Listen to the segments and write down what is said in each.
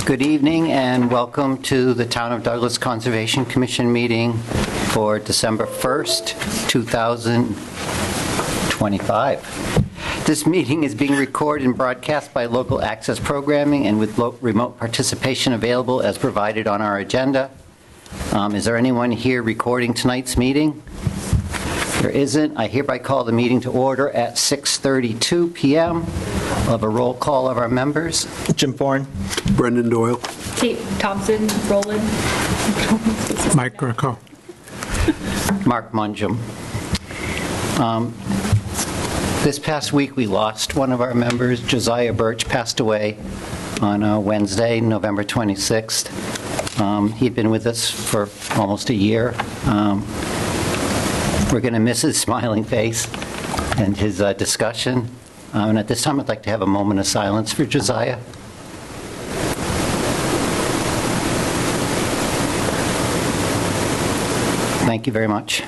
Good evening and welcome to the Town of Douglas Conservation Commission meeting for December 1st, 2025. This meeting is being recorded and broadcast by local access programming and with remote participation available as provided on our agenda. Is there anyone here recording tonight's meeting? There isn't. I hereby call the meeting to order at 6:32 p.m. We'll have a roll call of our members. Jim Foran. Brendan Doyle. Kate Thompson, Roland. Mike Greco. Mark Mungem. This past week we lost one of our members. Josiah Birch passed away on Wednesday, November 26th. He'd been with us for almost a year. We're going to miss his smiling face and his discussion. And at this time, I'd like to have a moment of silence for Josiah. Thank you very much.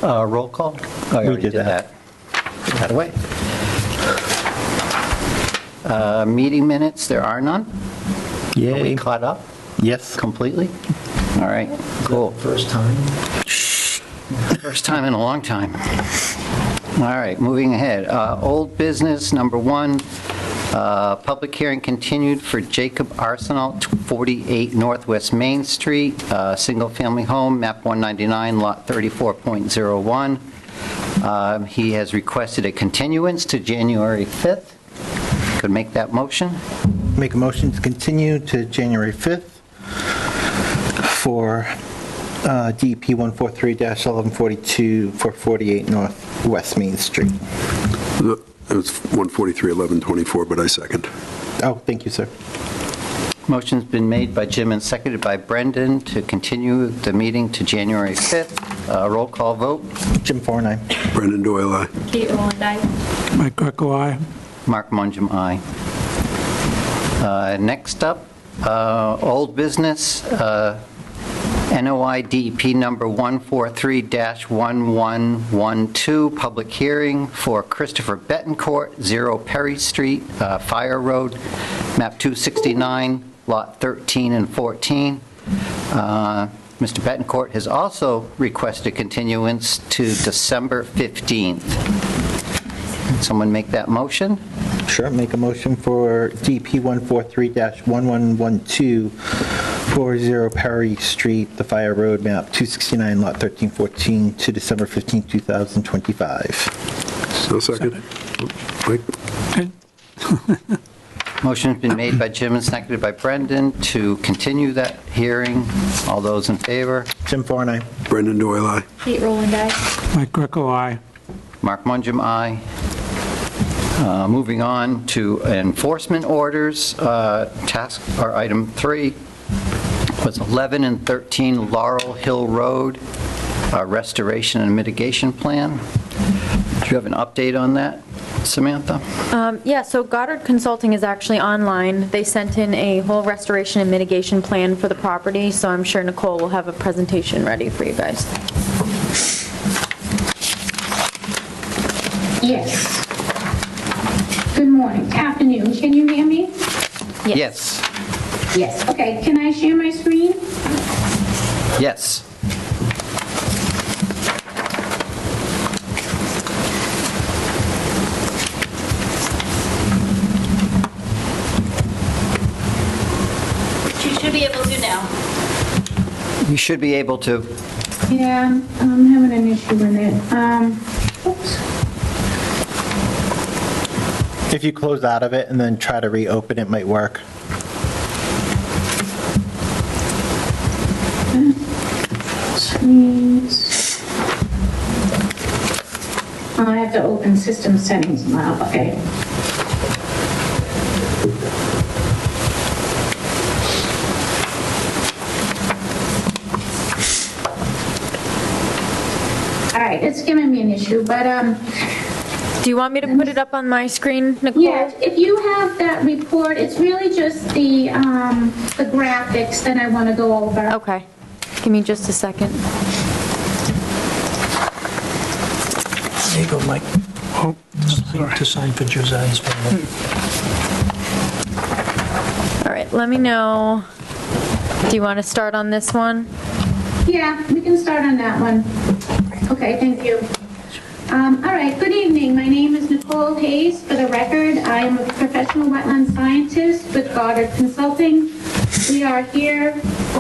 Roll call? Oh, I already did that. Get that away. Meeting minutes, there are none? Yay. Are we caught up? Yes. Completely? All right, cool. First time. First time in a long time. All right, moving ahead. Old business, number one, public hearing continued for Jacob Arsenal, 48 Northwest Main Street, single-family home, map 199, lot 34.01. He has requested a continuance to January 5th. Could make that motion? Make a motion to continue to January 5th for DP 143-1142 for 48 Northwest Main Street. It was 143-1124, but I second. Oh, thank you, sir. Motion's been made by Jim and seconded by Brendan to continue the meeting to January 5th. Roll call vote. Jim Foran, aye. Brendan Doyle, aye. Kate Roland, aye. Mike Greco, aye. Mark Mungem, aye. Next up, old business, NOI DEP number 143-1112, public hearing for Christopher Betancourt, 0 Perry Street, Fire Road, map 269, lot 13 and 14. Mr. Betancourt has also requested continuance to December 15th. Can someone make that motion? Sure, make a motion for DP 143-1112 40 Perry Street, the Fire Road, map 269, lot 1314 to December 15, 2025. So second. Mike? Motion's been made by Jim and seconded by Brendan to continue that hearing. All those in favor? Jim Foran, aye. Brendan Doyle, aye. Kate Roland, aye. Mike Greco, aye. Mark Mungem, aye. Moving on to enforcement orders, item 3 was 11 and 13 Laurel Hill Road, restoration and mitigation plan. Do you have an update on that, Samantha? Yeah, so Goddard Consulting is actually online. They sent in a whole restoration and mitigation plan for the property, so I'm sure Nicole will have a presentation ready for you guys. Yes. Good morning, afternoon. Can you hear me? Yes. Yes. Okay, can I share my screen? Yes. You should be able to now. You should be able to. Yeah, I'm having an issue with it. Oops. If you close out of it and then try to reopen, it might work. Screens. Oh, I have to open system settings now. Okay. All right, it's giving me an issue, but Do you want me to put it up on my screen, Nicole? yeah, if you have that report, it's really just the graphics that I want to go over. Okay. Give me just a second. There you go, Mike. Oh, sorry. To sign for Josiah's family. right, let me know. Do you want to start on this one? Yeah, we can start on that one. Okay, thank you. All right, good evening. My name is Nicole Hayes. For the record, I am a professional wetland scientist with Goddard Consulting. We are here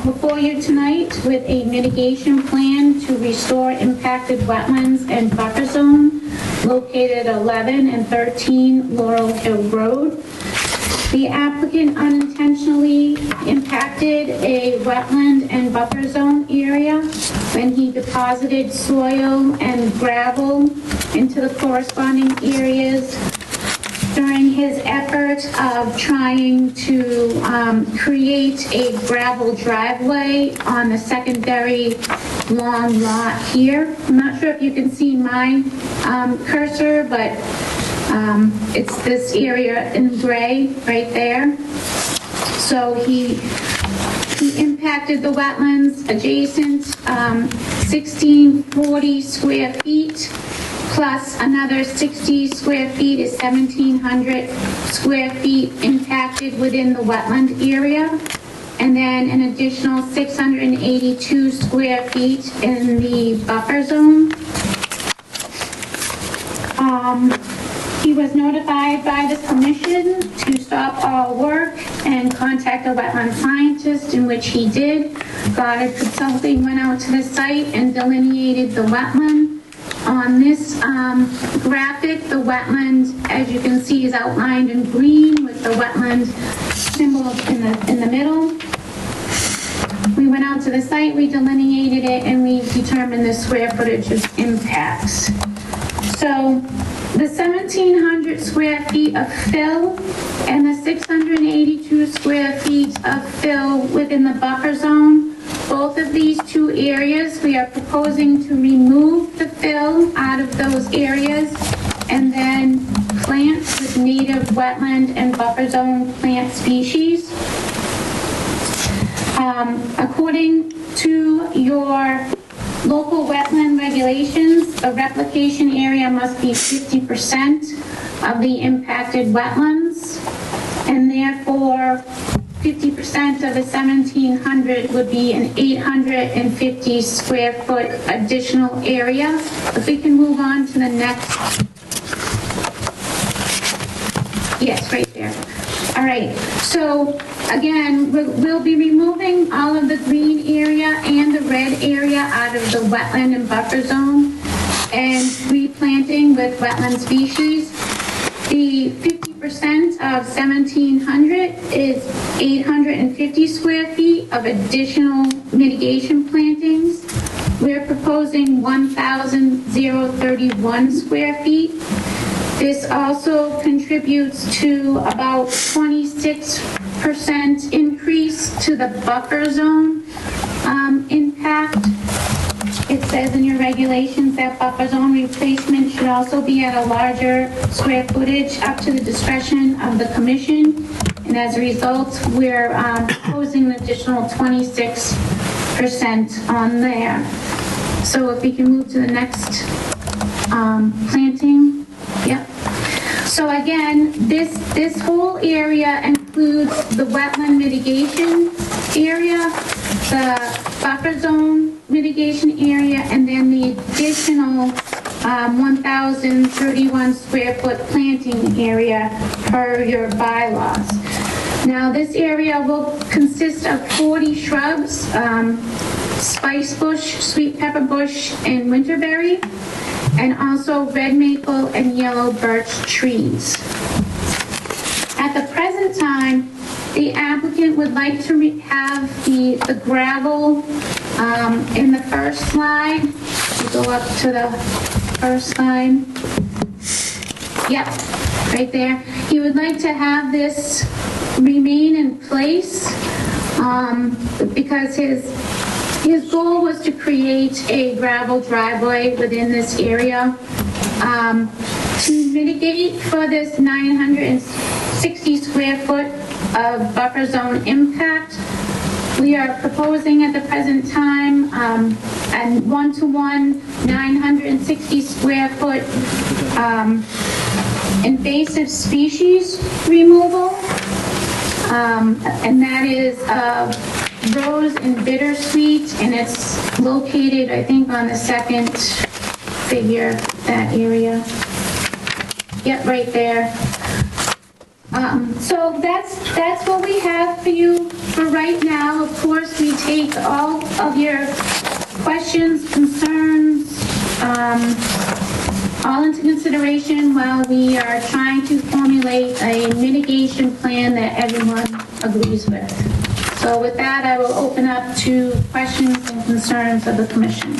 before you tonight with a mitigation plan to restore impacted wetlands and buffer zone located at 11 and 13 Laurel Hill Road. The applicant unintentionally impacted a wetland and buffer zone area when he deposited soil and gravel into the corresponding areas during his effort of trying to create a gravel driveway on the secondary long lot here. I'm not sure if you can see my cursor, but it's this area in gray right there. So he impacted the wetlands adjacent 1640 square feet plus another 60 square feet is 1,700 square feet impacted within the wetland area, and then an additional 682 square feet in the buffer zone. He was notified by the commission to stop all work and contact a wetland scientist, in which he did. Goddard Consulting went out to the site and delineated the wetland. On this graphic, the wetland, as you can see, is outlined in green with the wetland symbol in the middle. We went out to the site, we delineated it, and we determined the square footage of impacts. So the 1,700 square feet of fill and the 682 square feet of fill within the buffer zone, both of these two areas, we are proposing to remove the fill out of those areas and then plant with native wetland and buffer zone plant species. According to your local wetland regulations, the replication area must be 50% of the impacted wetlands, and therefore 50% of the 1,700 would be an 850 square foot additional area. If we can move on to the next. Yes, right there. All right, so again, we'll be removing all of the green area and the red area out of the wetland and buffer zone and replanting with wetland species. The 50% of 1,700 is 850 square feet of additional mitigation plantings. We're proposing 1,031 square feet. This also contributes to about 26% increase to the buffer zone impact. It says in your regulations that buffer zone replacement should also be at a larger square footage up to the discretion of the commission. And as a result, we're proposing an additional 26% on there. So if we can move to the next planting. Yep. So again, this whole area includes the wetland mitigation area, the buffer zone mitigation area, and then the additional 1,031 square foot planting area per your bylaws. Now this area will consist of 40 shrubs, spice bush, sweet pepper bush, and winterberry, and also red maple and yellow birch trees. At the present time, the applicant would like to have the gravel in the first slide. We'll go up to the first slide. Yep, right there. He would like to have this remain in place because his goal was to create a gravel driveway within this area. To mitigate for this 960 square foot of buffer zone impact, we are proposing at the present time a one-to-one 960 square foot invasive species removal. And that is Rose and Bittersweet, and it's located, I think, on the second figure, that area. Yep, right there. So that's what we have for you for right now. Of course, we take all of your questions, concerns, all into consideration while we are trying to formulate a mitigation plan that everyone agrees with. So with that, I will open up to questions and concerns of the commission.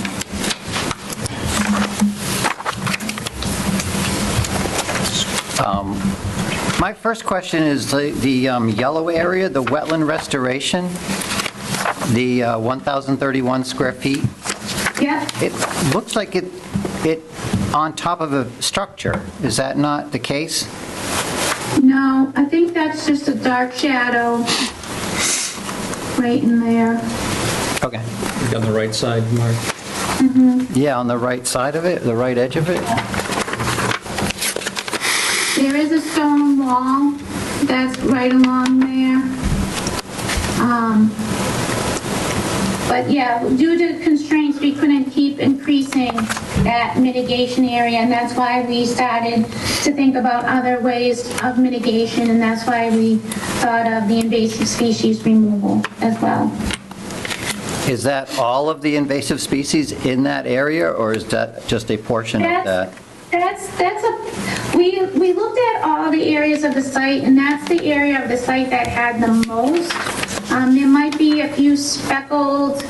My first question is the yellow area, the wetland restoration, the 1,031 square feet. Yep. It looks like it on top of a structure. Is that not the case? No, I think that's just a dark shadow right in there. Okay. On the right side, Mark? Yeah, on the right side of it, the right edge of it? There is a stone wall that's right along there. But yeah, due to constraints, we couldn't keep increasing that mitigation area, and that's why we started to think about other ways of mitigation, and that's why we thought of the invasive species removal as well. Is that all of the invasive species in that area, or is that just a portion of that? We looked at all the areas of the site, and that's the area of the site that had the most. There might be a few speckled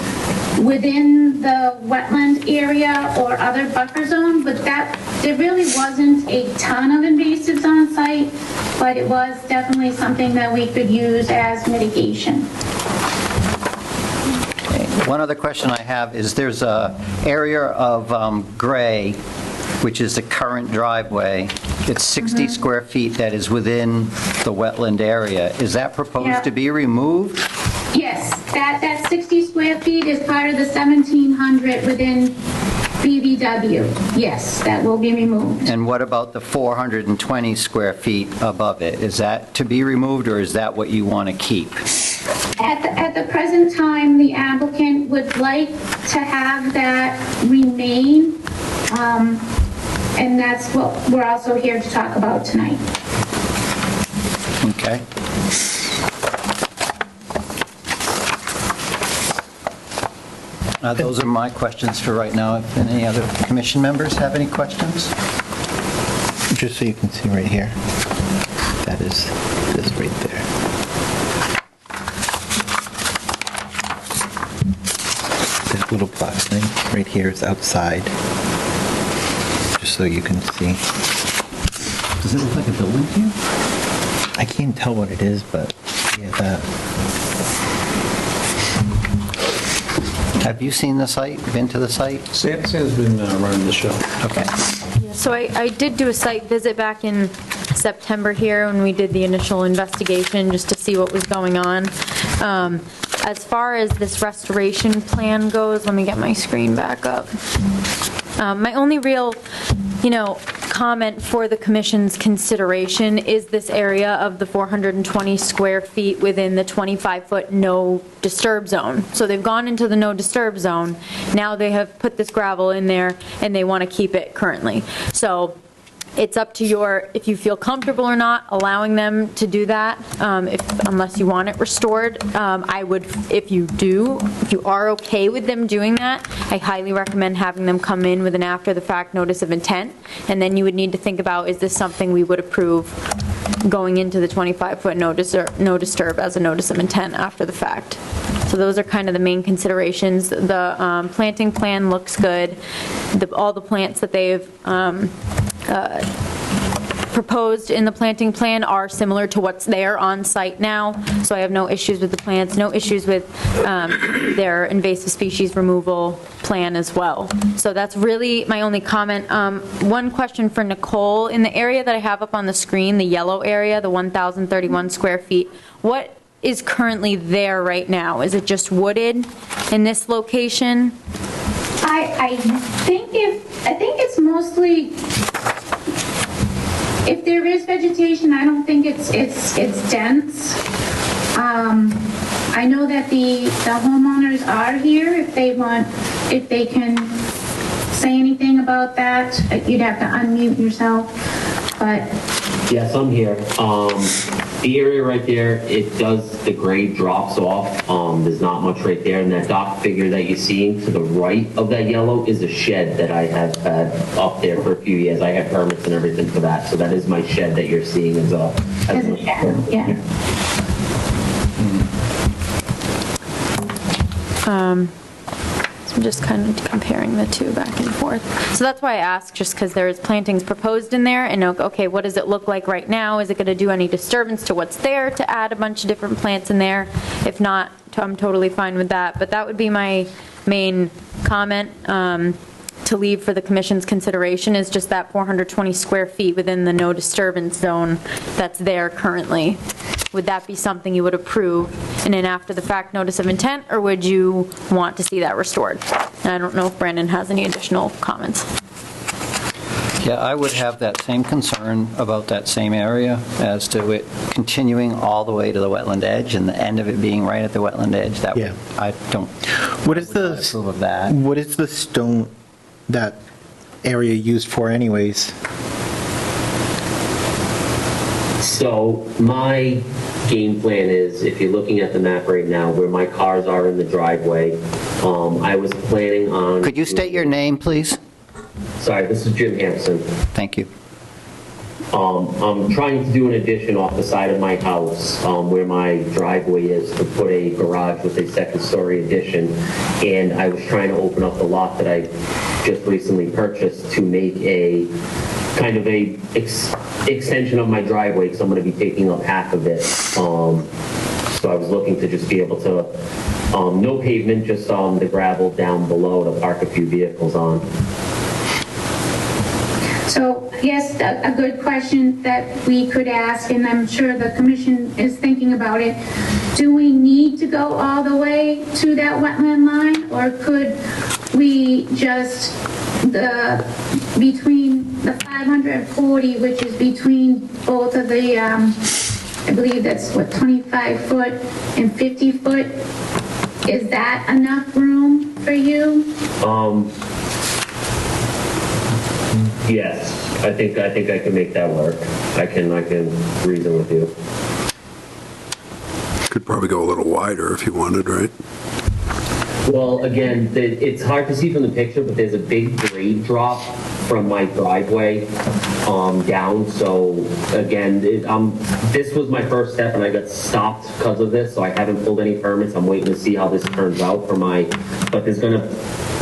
within the wetland area or other buffer zone, but there really wasn't a ton of invasives on site, but it was definitely something that we could use as mitigation. One other question I have is there's a area of gray, which is the current driveway. It's 60 square feet that is within the wetland area. Is that proposed Yeah. to be removed? Yes, that 60 square feet is part of the 1,700 within BVW. Yes, that will be removed. And what about the 420 square feet above it? Is that to be removed, or is that what you want to keep? At the present time, the applicant would like to have that remain, and that's what we're also here to talk about tonight. Okay. Those are my questions for right now. If any other commission members have any questions? Just so you can see right here, that is this right there. That little black thing right here is outside, just so you can see. Does it look like a building to you? I can't tell what it is, but yeah, that. Have you seen the site, been to the site? Sam's been running the show. Okay. So I did do a site visit back in September here when we did the initial investigation, just to see what was going on. As far as this restoration plan goes, let me get my screen back up. My only real, comment for the commission's consideration is this area of the 420 square feet within the 25-foot no disturb zone. So they've gone into the no disturb zone. Now they have put this gravel in there and they want to keep it currently. So it's up to if you feel comfortable or not allowing them to do that, unless you want it restored. I would, if you are okay with them doing that, I highly recommend having them come in with an after-the-fact notice of intent, and then you would need to think about, is this something we would approve going into the 25-foot no disturb as a notice of intent after the fact. So those are kind of the main considerations. The planting plan looks good. All the plants that they've proposed in the planting plan are similar to what's there on site now, so I have no issues with the plants, no issues with their invasive species removal plan as well. So that's really my only comment. One question for Nicole. In the area that I have up on the screen, the yellow area, the 1,031 square feet, what is currently there right now? Is it just wooded in this location? I think it's mostly, if there is vegetation, I don't think it's dense. I know that the homeowners are here. If they can say anything about that, you'd have to unmute yourself, but Yes, I'm here. The area right there, the grade drops off. There's not much right there. And that dock figure that you're seeing to the right of that yellow is a shed that I have had up there for a few years. I have permits and everything for that. So that is my shed that you're seeing as a shadow, yeah. So I'm just kind of comparing the two back and forth. So that's why I asked, just because there's plantings proposed in there, and okay, what does it look like right now? Is it going to do any disturbance to what's there to add a bunch of different plants in there? If not, I'm totally fine with that. But that would be my main comment to leave for the commission's consideration, is just that 420 square feet within the no disturbance zone that's there currently. Would that be something you would approve in an after-the-fact notice of intent, or would you want to see that restored? And I don't know if Brandon has any additional comments. Yeah, I would have that same concern about that same area as to it continuing all the way to the wetland edge and the end of it being right at the wetland edge. That Yeah. I don't What is would not the, approve of that. what is the stone, that area used for anyways? So my game plan is, if you're looking at the map right now, where my cars are in the driveway, I was planning on... Could you state your name, please? Sorry, this is Jim Hampson. Thank you. I'm trying to do an addition off the side of my house where my driveway is, to put a garage with a second-story addition. And I was trying to open up the lot that I just recently purchased to make a kind of a extension of my driveway, because I'm going to be taking up half of it. So I was looking to just be able to, no pavement, just the gravel down below to park a few vehicles on. So, yes, a good question that we could ask, and I'm sure the commission is thinking about it. Do we need to go all the way to that wetland line, or could we just, between the 540, which is between both of the, I believe that's what, 25 foot and 50 foot, is that enough room for you? Yes, I think I can make that work. I can reason with you. Could probably go a little wider if you wanted, right? Well, again, it's hard to see from the picture, but there's a big grade drop from my driveway down. So again, this was my first step, and I got stopped because of this. So I haven't pulled any permits. I'm waiting to see how this turns out for my. But there's going to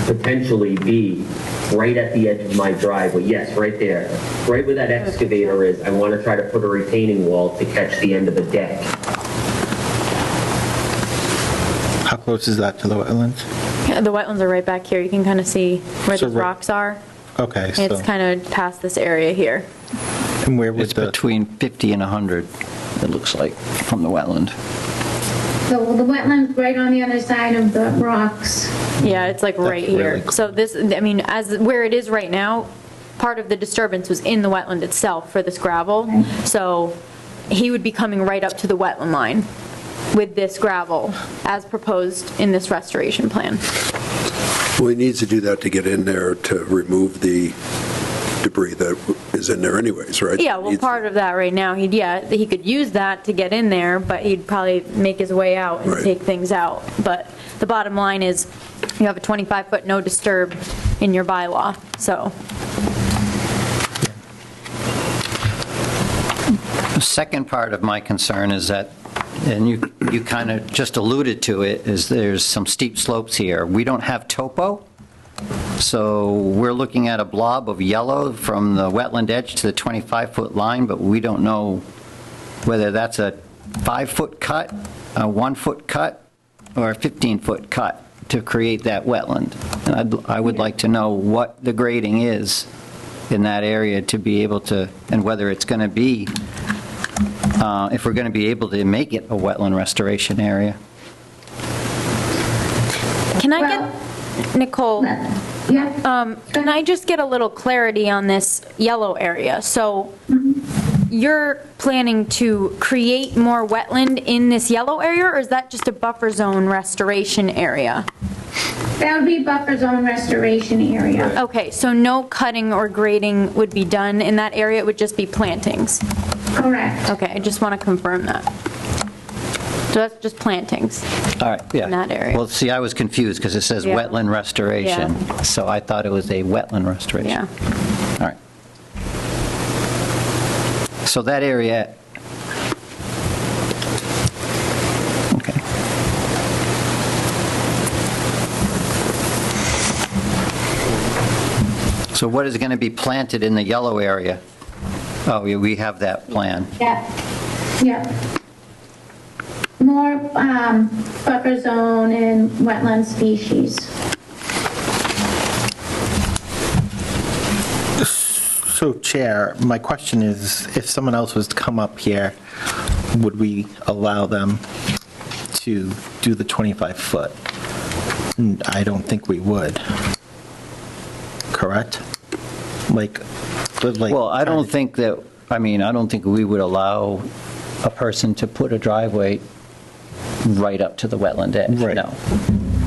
potentially be right at the edge of my driveway. Yes, right there, right where that excavator is. I want to try to put a retaining wall to catch the end of the deck. How close is that to the wetlands? Yeah, the wetlands are right back here. You can kind of see where So those right- rocks are. Okay, It's so, kind of past this area here. and where would It's the, between 50 and 100, it looks like, from the wetland. So the wetland's right on the other side of the rocks. Yeah, it's like right really here. cool. So this, I mean, as where it is right now, part of the disturbance was in the wetland itself for this gravel. So he would be coming right up to the wetland line with this gravel as proposed in this restoration plan. Well, he needs to do that to get in there to remove the debris that is in there anyways, right? Yeah, well, part of that right now, he could use that to get in there, but he'd probably make his way out and Right. take things out. But the bottom line is, you have a 25-foot no disturb in your bylaw, so. The second part of my concern is that, and you kind of just alluded to it, is there's some steep slopes here. We don't have topo, so we're looking at a blob of yellow from the wetland edge to the 25-foot line, but we don't know whether that's a 5-foot cut, a 1-foot cut, or a 15-foot cut to create that wetland. And I would like to know what the grading is in that area to be able to, and whether it's going to be, if we're going to be able to make it a wetland restoration area. Can I Well- get, Nicole, Yeah, can I just get a little clarity on this yellow area? So you're planning to create more wetland in this yellow area, or is that just a buffer zone restoration area? That would be buffer zone restoration area. Okay, so no cutting or grading would be done in that area, it would just be plantings? Correct. Okay, I just want to confirm that. So that's just plantings? All right, yeah. In that area. Well, see, I was confused because it says Yeah. wetland restoration, Yeah. so I thought it was a wetland restoration. Yeah. All right. So that area, okay. So what is going to be planted in the yellow area? Oh, yeah, we have that plan. Yeah, yeah. More buffer zone and wetland species. So Chair, my question is, if someone else was to come up here, would we allow them to do the 25-foot? I don't think we would. Correct? Like. Well, I don't think that, I don't think we would allow a person to put a driveway right up to the wetland edge. Right. No.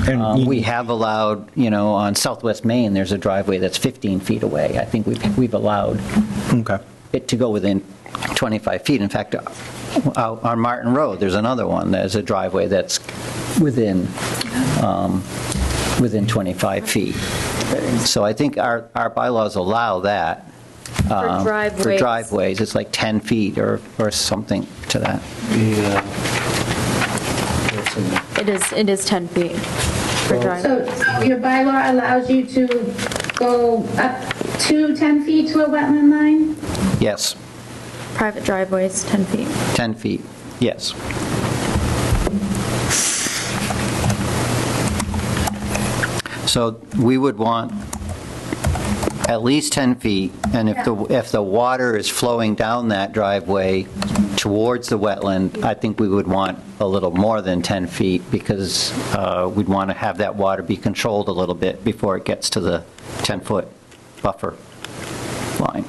And We have allowed, on Southwest Maine, there's a driveway that's 15 feet away. I think we've allowed Okay. it to go within 25 feet. In fact, out on Martin Road, there's another one. There's a driveway that's within 25 feet. So I think our bylaws allow that. For driveways. For driveways, it's like 10 feet or something to that. It is 10 feet for driveway. So your bylaw allows you to go up to 10 feet to a wetland line? Yes, Private driveways, 10 feet. 10 feet, yes. So we would want at least 10 feet, and if the water is flowing down that driveway towards the wetland, I think we would want a little more than 10 feet, because we'd want to have that water be controlled a little bit before it gets to the 10-foot buffer line.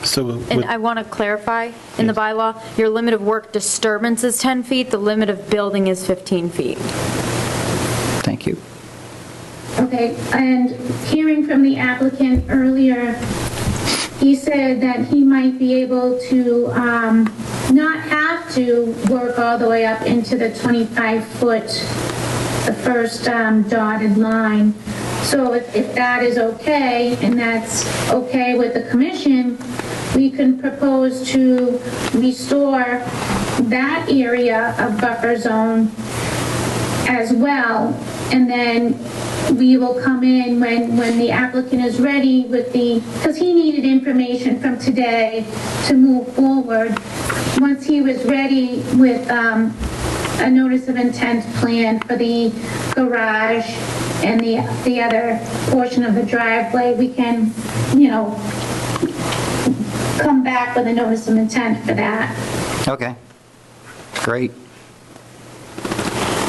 So And I want to clarify, in the bylaw, your limit of work disturbance is 10 feet, the limit of building is 15 feet. Thank you. Okay, and hearing from the applicant earlier, he said that he might be able to not have to work all the way up into the 25-foot, the first dotted line. So if that is okay, and that's okay with the commission, we can propose to restore that area of buffer zone as well, and then we will come in when the applicant is ready with because he needed information from today to move forward. Once he was ready with a notice of intent plan for the garage and the other portion of the driveway, we can, come back with a notice of intent for that. Okay, great.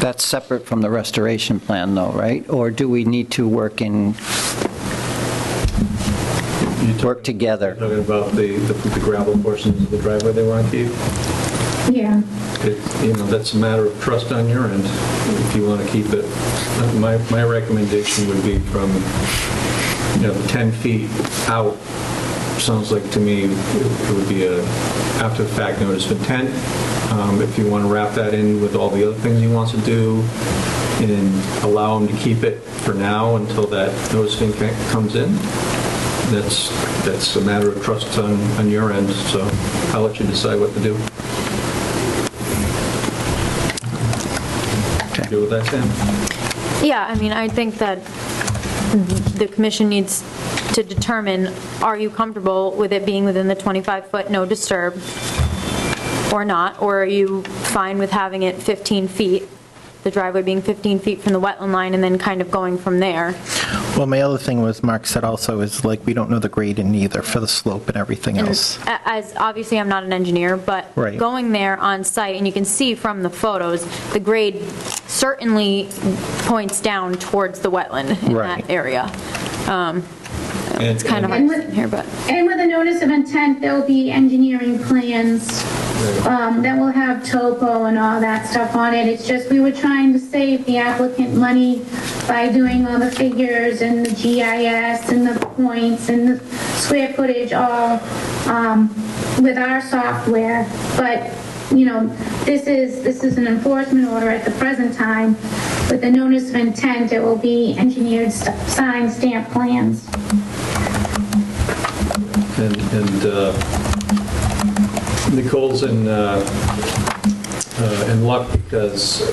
That's separate from the restoration plan though, right? Or do we need to work together? Talking about the gravel portions of the driveway they want to keep? Yeah. That's a matter of trust on your end, if you want to keep it. My recommendation would be from, 10 feet out, sounds like to me it would be a after-the-fact notice of intent. If you want to wrap that in with all the other things he wants to do and allow him to keep it for now until that notice of intent comes in, that's a matter of trust on your end, so I'll let you decide what to do. Okay. Good with that, Sam? Yeah, I think that the commission needs to determine, are you comfortable with it being within the 25-foot no disturb or not? Or are you fine with having it 15 feet, the driveway being 15 feet from the wetland line and then kind of going from there? Well, my other thing was, Mark said also, is we don't know the grade in either for the slope and everything else. As obviously I'm not an engineer, but Right. going there on site, and you can see from the photos, the grade certainly points down towards the wetland in Right. that area. it's kind of hard to see here, but. And with a notice of intent, there'll be engineering plans that will have topo and all that stuff on it. It's just, we were trying to save the applicant money by doing all the figures and the GIS and the points and the square footage all with our software. But, you know, this is an enforcement order at the present time. With the notice of intent, it will be engineered, signed, stamped plans. And Nicole's in luck because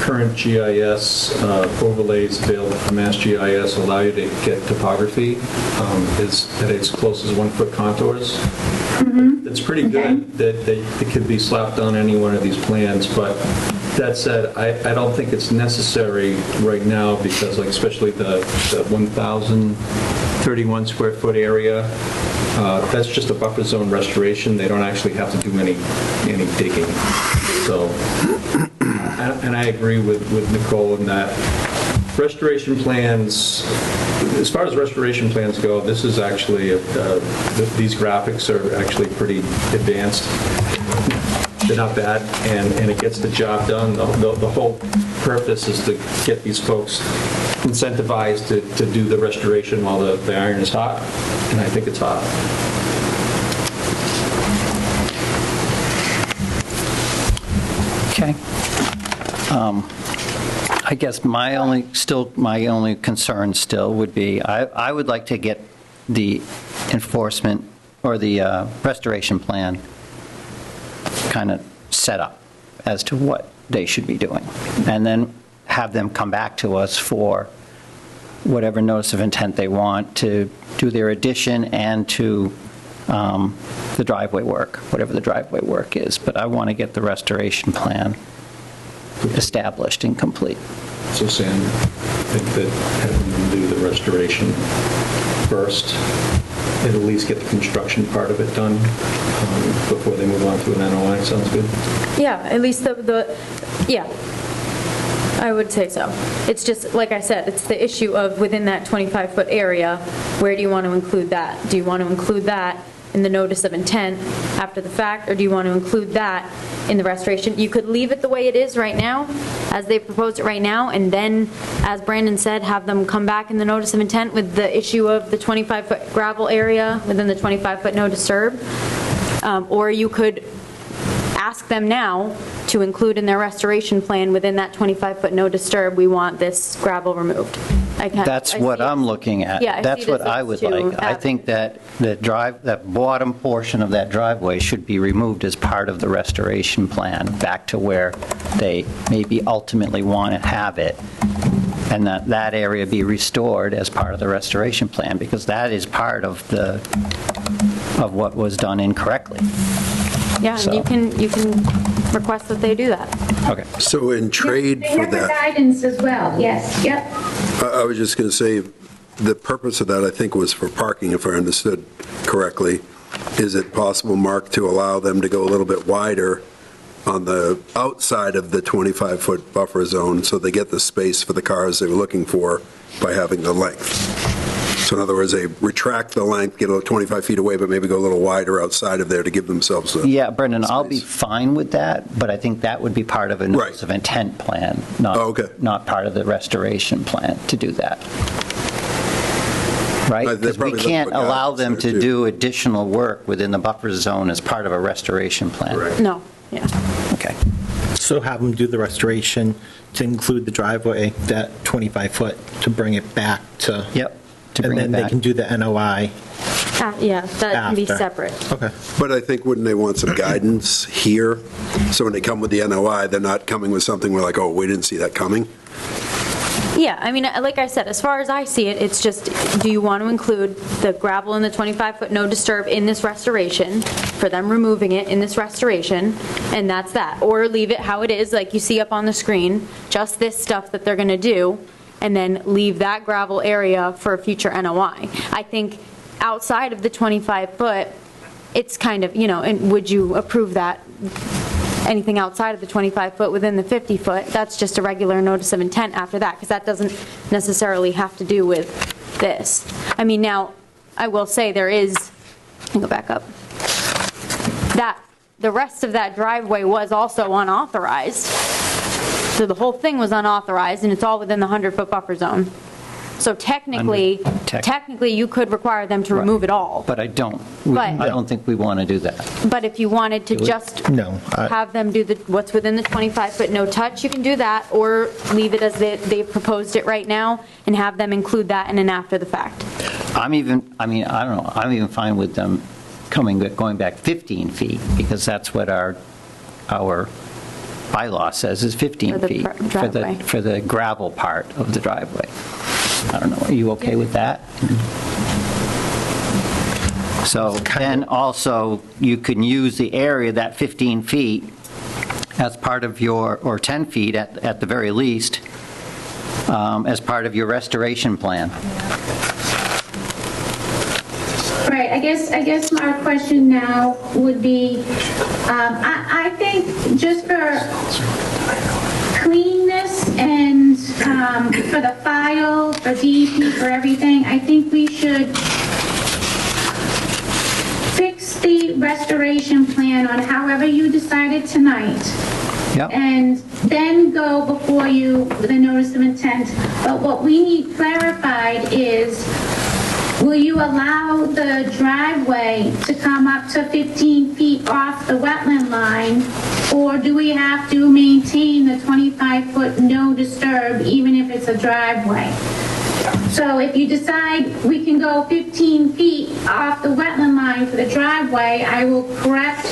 current GIS overlays available from Mass GIS allow you to get topography is at its close as 1-foot contours. It's pretty good that it could be slapped on any one of these plans, but that said, I don't think it's necessary right now because, like, especially the 1,031 square foot area, that's just a buffer zone restoration. They don't actually have to do any digging. So, and I agree with Nicole in that restoration plans, as far as restoration plans go, this is actually, these graphics are actually pretty advanced. They're not bad, and it gets the job done. The whole purpose is to get these folks incentivized to do the restoration while the iron is hot, and I think it's hot. Okay. I guess my only concern still would be, I would like to get the enforcement or the restoration plan kind of set up as to what they should be doing, and then have them come back to us for whatever notice of intent they want to do their addition and to the driveway work, whatever the driveway work is. But I want to get the restoration plan established and complete. So Sam, I think that having them do the restoration first, and at least get the construction part of it done before they move on to an NOI, sounds good? Yeah, at least yeah, I would say so. It's just, like I said, it's the issue of within that 25-foot area, where do you want to include that? Do you want to include that in the notice of intent after the fact, or do you want to include that in the restoration? You could leave it the way it is right now, as they proposed it right now, and then, as Brandon said, have them come back in the notice of intent with the issue of the 25-foot gravel area within the 25-foot no disturb. Or you could ask them now to include in their restoration plan within that 25-foot no disturb, we want this gravel removed. That's what I'm looking at. Yeah, that's what I would like. I think that that bottom portion of that driveway should be removed as part of the restoration plan, back to where they maybe ultimately want to have it, and that area be restored as part of the restoration plan, because that is part of what was done incorrectly. Yeah, So. and you can request that they do that. Okay. So in trade They for have the that, guidance as well, yes, yep. I was just going to say, the purpose of that, I think, was for parking, if I understood correctly. Is it possible, Mark, to allow them to go a little bit wider on the outside of the 25-foot buffer zone so they get the space for the cars they were looking for by having the length? So in other words, they retract the length, get 25 feet away, but maybe go a little wider outside of there to give themselves a Yeah, Brendan, I'll be space. fine with that, but I think that would be part of a notice of intent plan, not part of the restoration plan to do that. Right? They're Because we probably can't looking for allow guidance them there, to too. do additional work within the buffer zone as part of a restoration plan. Right. No, yeah. Okay. So have them do the restoration to include the driveway, that 25-foot, to bring it back to... Yep. To And bring then it they back. can do the NOI Yeah, that can be after. separate. Okay. But I think, wouldn't they want some guidance here? So when they come with the NOI, they're not coming with something we're like, oh, we didn't see that coming? Yeah, I mean, like I said, as far as I see it, it's just, do you want to include the gravel and the 25-foot no disturb in this restoration, for them removing it in this restoration, and that's that? Or leave it how it is, like you see up on the screen, just this stuff that they're going to do, and then leave that gravel area for a future NOI. I think outside of the 25-foot, it's kind of, and would you approve that? Anything outside of the 25-foot within the 50-foot, that's just a regular notice of intent after that, because that doesn't necessarily have to do with this. I mean, now, I will say there is, let me go back up, that the rest of that driveway was also unauthorized. So the whole thing was unauthorized, and it's all within the 100-foot buffer zone. So technically, you could require them to remove it all. But I don't. But- I don't think we want to do that. But if you wanted to just No, have them do the, what's within the 25-foot no touch, you can do that, or leave it as they've proposed it right now and have them include that in an after the fact. I don't know, I'm even fine with them going back 15 feet, because that's what our bylaw says is 15 For the feet. driveway. For the gravel part of the driveway. I don't know, are you okay with that? So then also, you can use the area, that 15 feet, as part of your, or 10 feet at the very least, as part of your restoration plan. Right, I guess my question now would be, I think just for cleanness and for the file, for DEP, for everything, I think we should fix the restoration plan on however you decided tonight. Yep. And then go before you with a notice of intent. But what we need clarified is, will you allow the driveway to come up to 15 feet off the wetland line? Or do we have to maintain the 25-foot no disturb even if it's a driveway? So if you decide we can go 15 feet off the wetland line for the driveway, I will correct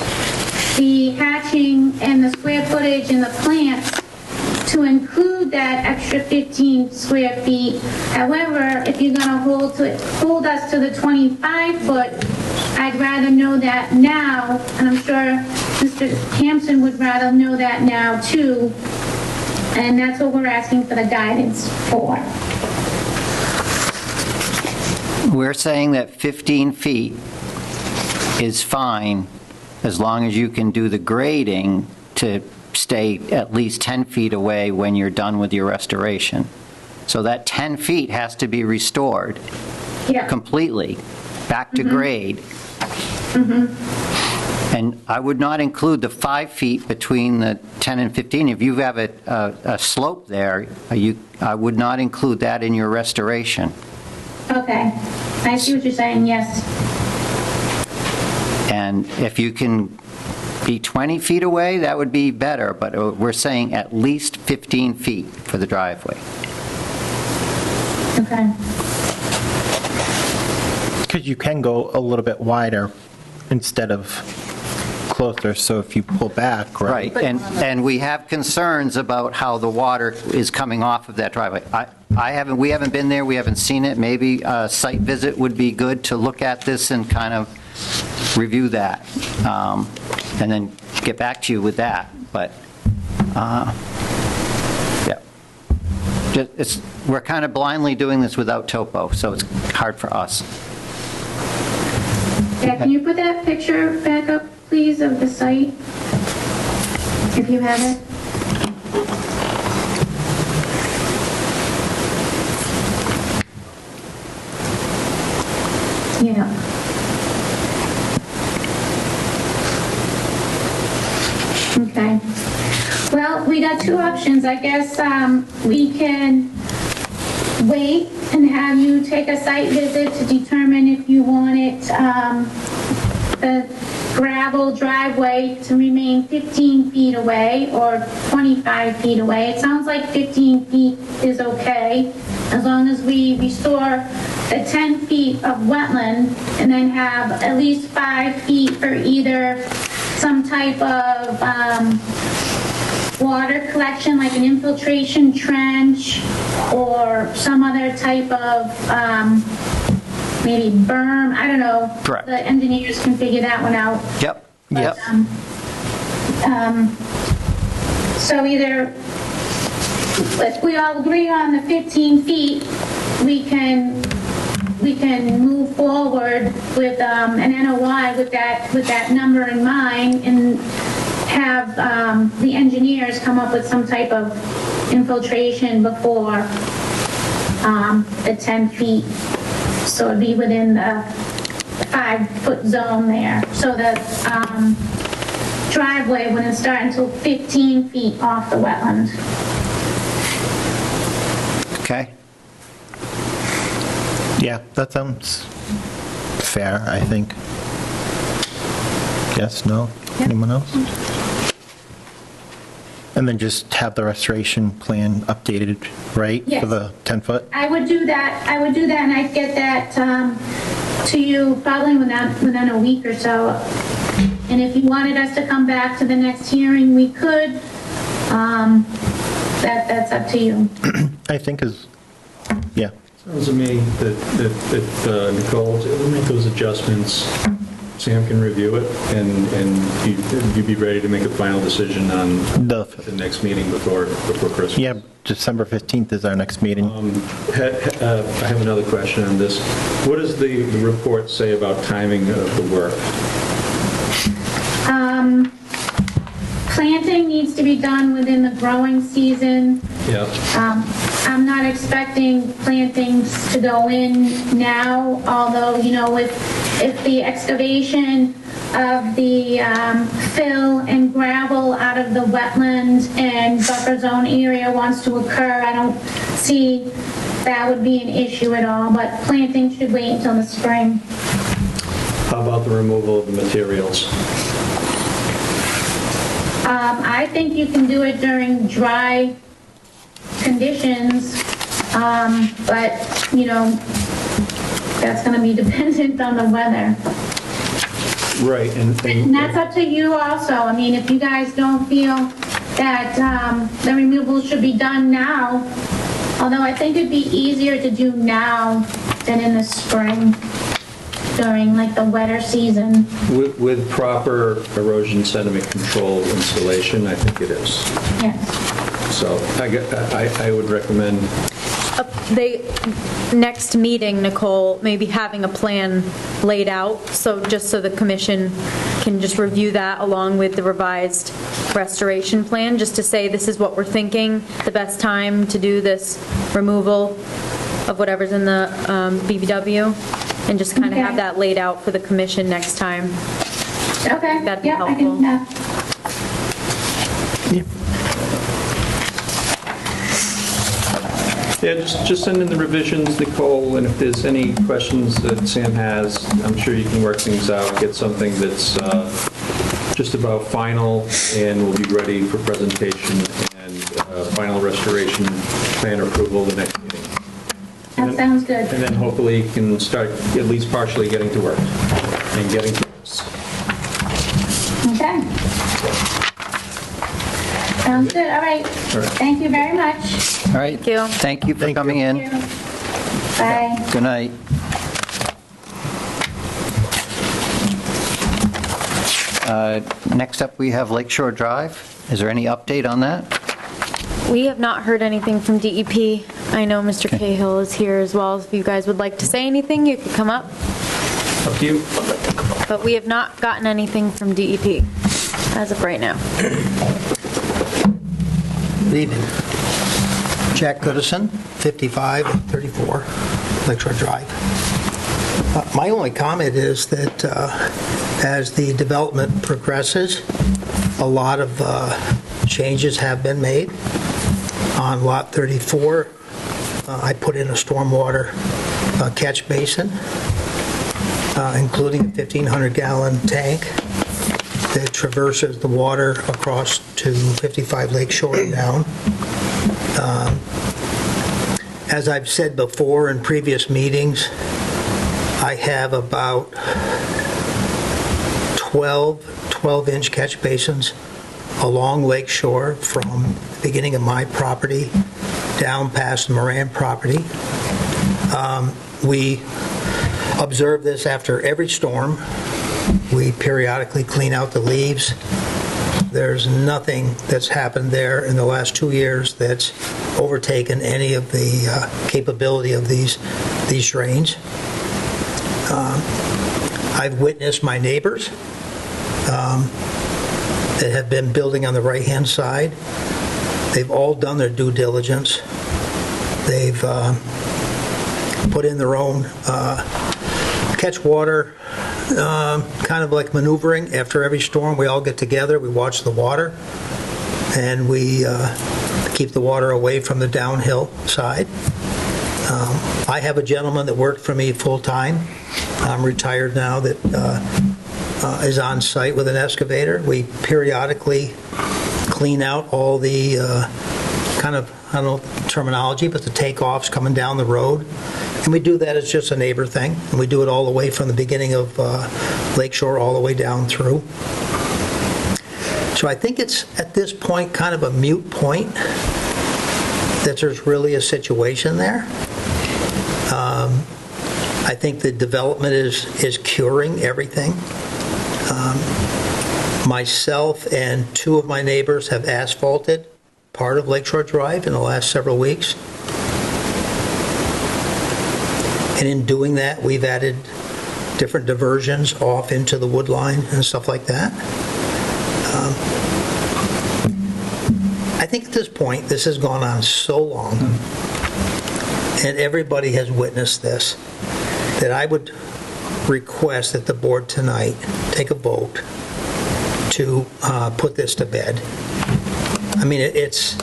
the hatching and the square footage and the plants to include that extra 15 square feet. However, if you're gonna hold us to the 25-foot, I'd rather know that now, and I'm sure Mr. Hampson would rather know that now too, and that's what we're asking for the guidance for. We're saying that 15 feet is fine as long as you can do the grading to stay at least 10 feet away when you're done with your restoration. So that 10 feet has to be restored Yeah. completely, back to grade. And I would not include the 5 feet between the 10 and 15. If you have a slope there, I would not include that in your restoration. Okay, I see what you're saying, yes. And if you can be 20 feet away, that would be better, but we're saying at least 15 feet for the driveway. Okay. because you can go a little bit wider instead of closer, so if you pull back, right? Right, and we have concerns about how the water is coming off of that driveway. We haven't been there, we haven't seen it. Maybe a site visit would be good to look at this and kind of review that, and then get back to you with that. But, yeah. We're kind of blindly doing this without topo, so it's hard for us. Yeah, can you put that picture back up, please, of the site? If you have it. Yeah. Okay. Well, we got two options. I guess we can wait and have you take a site visit to determine if you want it, the gravel driveway to remain 15 feet away or 25 feet away. It sounds like 15 feet is okay, as long as we restore the 10 feet of wetland and then have at least 5 feet for either some type of water collection, like an infiltration trench or some other type of maybe berm, I don't know. Correct. The engineers can figure that one out. Yep, But, yep. So either, if we all agree on the 15 feet, we can move forward with an NOI with that number in mind and have the engineers come up with some type of infiltration before the 10 feet So it'd be within the 5-foot zone there. So the driveway wouldn't start until 15 feet off the wetland. Okay? Yeah, that sounds fair, I think. Yes, no? Anyone else? And then just have the restoration plan updated, right? Yes. For the 10-foot? I would do that, and I'd get that to you probably within a week or so. And if you wanted us to come back to the next hearing, we could. That's up to you. I think is, yeah. Sounds to me that Nicole, we'll make those adjustments. Sam can review it, and you'd be ready to make a final decision on The- the next meeting before Christmas. Yeah, December 15th is our next meeting. I have another question on this. What does the report say about timing of the work? Planting needs to be done within the growing season. Yeah. I'm not expecting plantings to go in now, although, if the excavation of the fill and gravel out of the wetland and buffer zone area wants to occur, I don't see that would be an issue at all, but planting should wait until the spring. How about the removal of the materials? I think you can do it during dry conditions, but, that's going to be dependent on the weather. Right, And that's up to you also. I mean, if you guys don't feel that the removal should be done now, although I think it'd be easier to do now than in the spring during like the wetter season. with proper erosion sediment control installation, I think it is. Yes. So I would recommend, Next meeting, Nicole, maybe having a plan laid out, so just so the commission can just review that along with the revised restoration plan, just to say this is what we're thinking, the best time to do this removal of whatever's in the BBW, and just kind of have Okay. that laid out for the commission next time. Okay. That'd be Yeah, I helpful. can do that. yeah, just send in the revisions, Nicole, and if there's any questions that Sam has, I'm sure you can work things out, get something that's just about final, and will be ready for presentation and final restoration plan approval the next meeting. That sounds good. And then hopefully you can start at least partially getting to work and getting to this. Okay. Sounds good. All right. Thank you very much. All right. Thank you. Thank you for coming in. Thank you. Bye. Good night. Next up, we have Lakeshore Drive. Is there any update on that? We have not heard anything from DEP. I know Mr. Cahill is here as well. If you guys would like to say anything, you could come up. Up to you. But we have not gotten anything from DEP as of right now. Good evening. Jack Goodison, 5534 Lakeshore Drive. My only comment is that as the development progresses, a lot of changes have been made. On Lot 34, I put in a stormwater catch basin, including a 1,500-gallon tank that traverses the water across to 55 Lakeshore and down. As I've said before in previous meetings, I have about 12-inch catch basins along Lakeshore from the beginning of my property down past the Moran property. We observe this after every storm. We periodically clean out the leaves. There's nothing that's happened there in the last 2 years that's overtaken any of the capability of these drains. I've witnessed my neighbors that have been building on the right-hand side. They've all done their due diligence. They've put in their own catch water, kind of like maneuvering. After every storm, we all get together, we watch the water, and we keep the water away from the downhill side. I have a gentleman that worked for me full-time. I'm retired now, that is on site with an excavator. We periodically clean out all the kind of, I don't know terminology, but the takeoffs coming down the road. And we do that as just a neighbor thing. And we do it all the way from the beginning of Lakeshore all the way down through. So I think it's, at this point, kind of a moot point that there's really a situation there. I think the development is curing everything. Myself and two of my neighbors have asphalted part of Lakeshore Drive in the last several weeks. And in doing that, we've added different diversions off into the wood line and stuff like that. I think at this point, this has gone on so long, and everybody has witnessed this, that I would request that the board tonight take a vote to put this to bed. I mean, it's,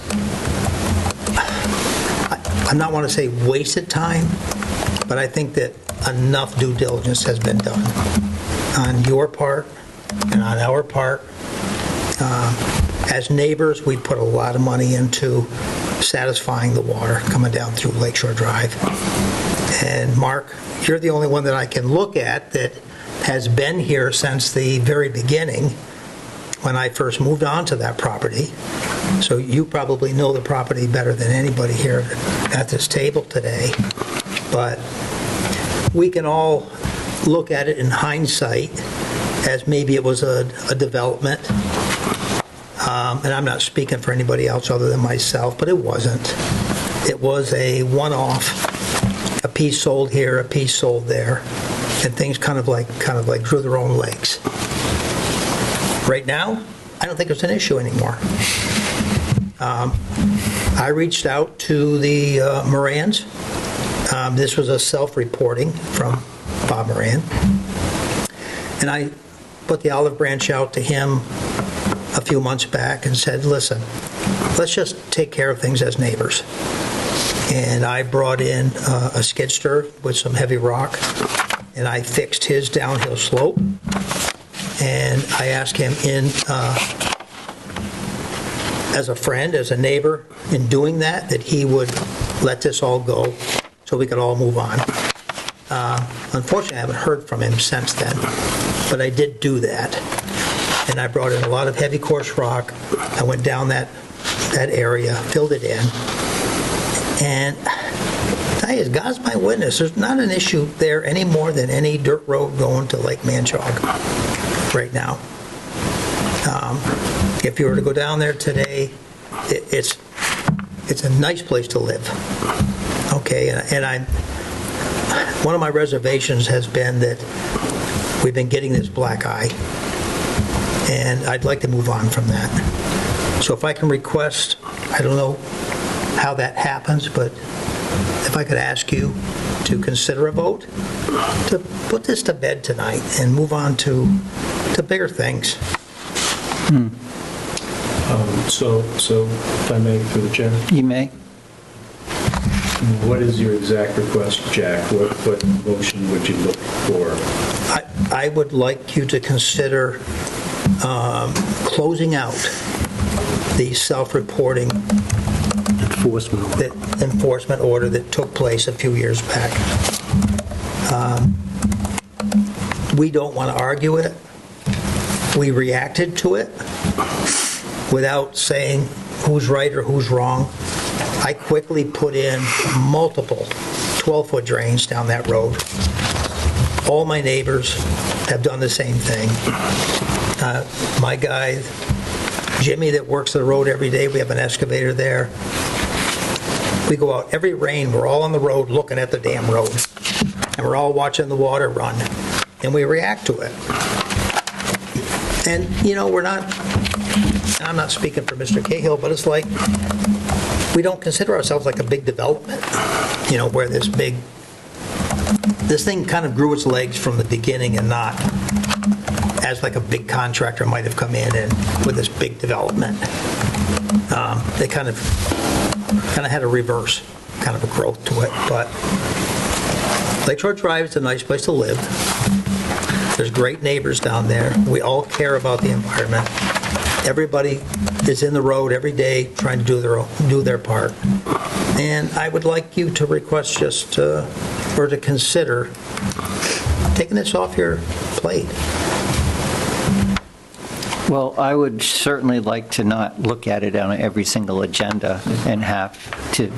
I not want to say wasted time, but I think that enough due diligence has been done on your part and on our part. As neighbors, we put a lot of money into satisfying the water coming down through Lakeshore Drive. And Mark, you're the only one that I can look at that has been here since the very beginning when I first moved onto that property. So you probably know the property better than anybody here at this table today. But we can all look at it in hindsight as maybe it was a development. And I'm not speaking for anybody else other than myself, but it wasn't. It was a one-off, a piece sold here, a piece sold there, and things kind of like drew their own legs. Right now, I don't think it's an issue anymore. I reached out to the Morans. This was a self-reporting from Bob Moran. And I put the olive branch out to him a few months back and said, listen, let's just take care of things as neighbors. And I brought in a skid steer with some heavy rock, and I fixed his downhill slope. And I asked him as a friend, as a neighbor, in doing that he would let this all go so we could all move on. Unfortunately, I haven't heard from him since then, but I did do that. And I brought in a lot of heavy coarse rock. I went down that area, filled it in. And I tell you, God's my witness, there's not an issue there any more than any dirt road going to Lake Manchog right now. If you were to go down there today, it's a nice place to live. Okay, and one of my reservations has been that we've been getting this black eye, and I'd like to move on from that. So if I can request, I don't know how that happens, but if I could ask you to consider a vote to put this to bed tonight and move on to bigger things. So if I may, through the chair, You may. what is your exact request, Jack? What motion would you look for? I would like you to consider closing out the self-reporting enforcement order that took place a few years back. We don't want to argue it. We reacted to it without saying who's right or who's wrong. I quickly put in multiple 12-foot drains down that road. All my neighbors have done the same thing. My guy, Jimmy, that works the road every day, we have an excavator there. We go out every rain, we're all on the road looking at the damn road. And we're all watching the water run. And we react to it. And, you know, we're not, and I'm not speaking for Mr. Cahill, but it's like, we don't consider ourselves like a big development, you know, where this big this thing kind of grew its legs from the beginning and not as like a big contractor might have come in and with this big development. They kind of had a reverse kind of a growth to it, but Lakeshore Drive is a nice place to live. There's great neighbors down there. We all care about the environment. Everybody is in the road every day trying to do their part. And I would like you to request or to consider taking this off your plate. Well, I would certainly like to not look at it on every single agenda and have to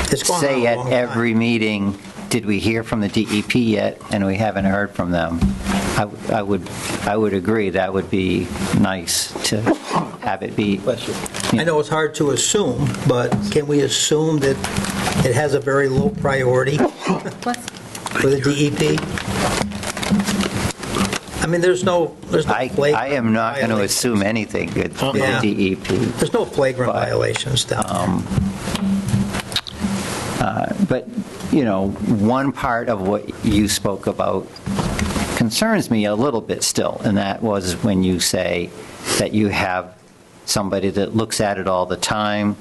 It's gone on say a at long time. every meeting, did we hear from the DEP yet? And we haven't heard from them. I would agree, that would be nice to have it be. I know it's hard to assume, but can we assume that it has a very low priority for the DEP? I mean, there's no flagrant I am not going to violations. assume anything good from the Yeah. DEP. There's no flagrant But, violations down But, you know, one part of what you spoke about concerns me a little bit still, and that was when you say that you have somebody that looks at it all the time,